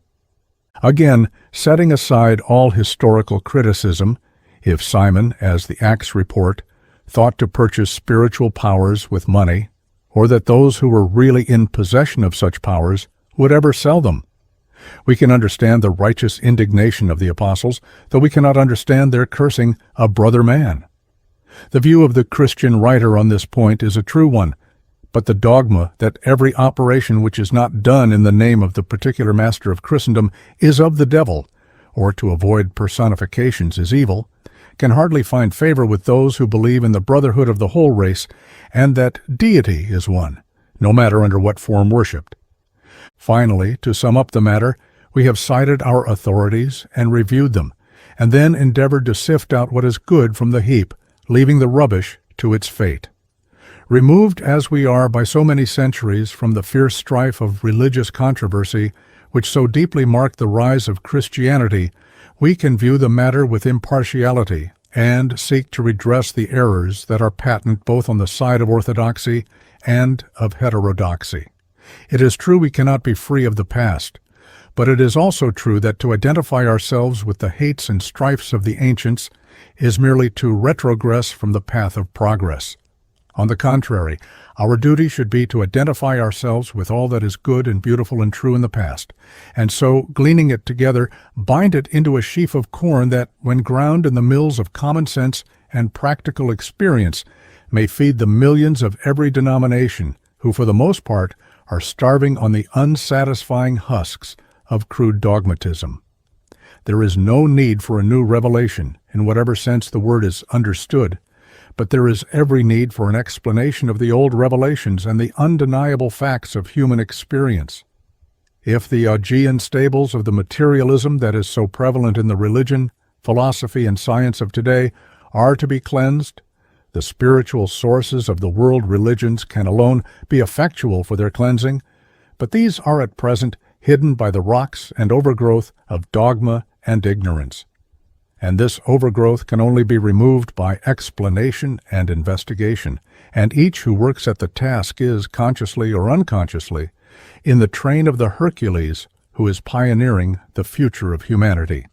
Again, setting aside all historical criticism, if Simon, as the Acts report, thought to purchase spiritual powers with money, or that those who were really in possession of such powers would ever sell them, we can understand the righteous indignation of the apostles, though we cannot understand their cursing a brother man. The view of the Christian writer on this point is a true one, but the dogma that every operation which is not done in the name of the particular master of Christendom is of the devil, or to avoid personifications is evil, can hardly find favor with those who believe in the brotherhood of the whole race and that deity is one, no matter under what form worshipped. Finally, to sum up the matter, we have cited our authorities and reviewed them, and then endeavored to sift out what is good from the heap, leaving the rubbish to its fate. Removed as we are by so many centuries from the fierce strife of religious controversy which so deeply marked the rise of Christianity, we can view the matter with impartiality and seek to redress the errors that are patent both on the side of orthodoxy and of heterodoxy. It is true we cannot be free of the past, but it is also true that to identify ourselves with the hates and strifes of the ancients is merely to retrogress from the path of progress. On the contrary, our duty should be to identify ourselves with all that is good and beautiful and true in the past, and so, gleaning it together, bind it into a sheaf of corn that, when ground in the mills of common sense and practical experience, may feed the millions of every denomination who, for the most part, are starving on the unsatisfying husks of crude dogmatism. There is no need for a new revelation, in whatever sense the word is understood, but there is every need for an explanation of the old revelations and the undeniable facts of human experience. If the Augean stables of the materialism that is so prevalent in the religion, philosophy, and science of today are to be cleansed, the spiritual sources of the world religions can alone be effectual for their cleansing, but these are at present hidden by the rocks and overgrowth of dogma and ignorance. And this overgrowth can only be removed by explanation and investigation, and each who works at the task is, consciously or unconsciously, in the train of the Hercules who is pioneering the future of humanity.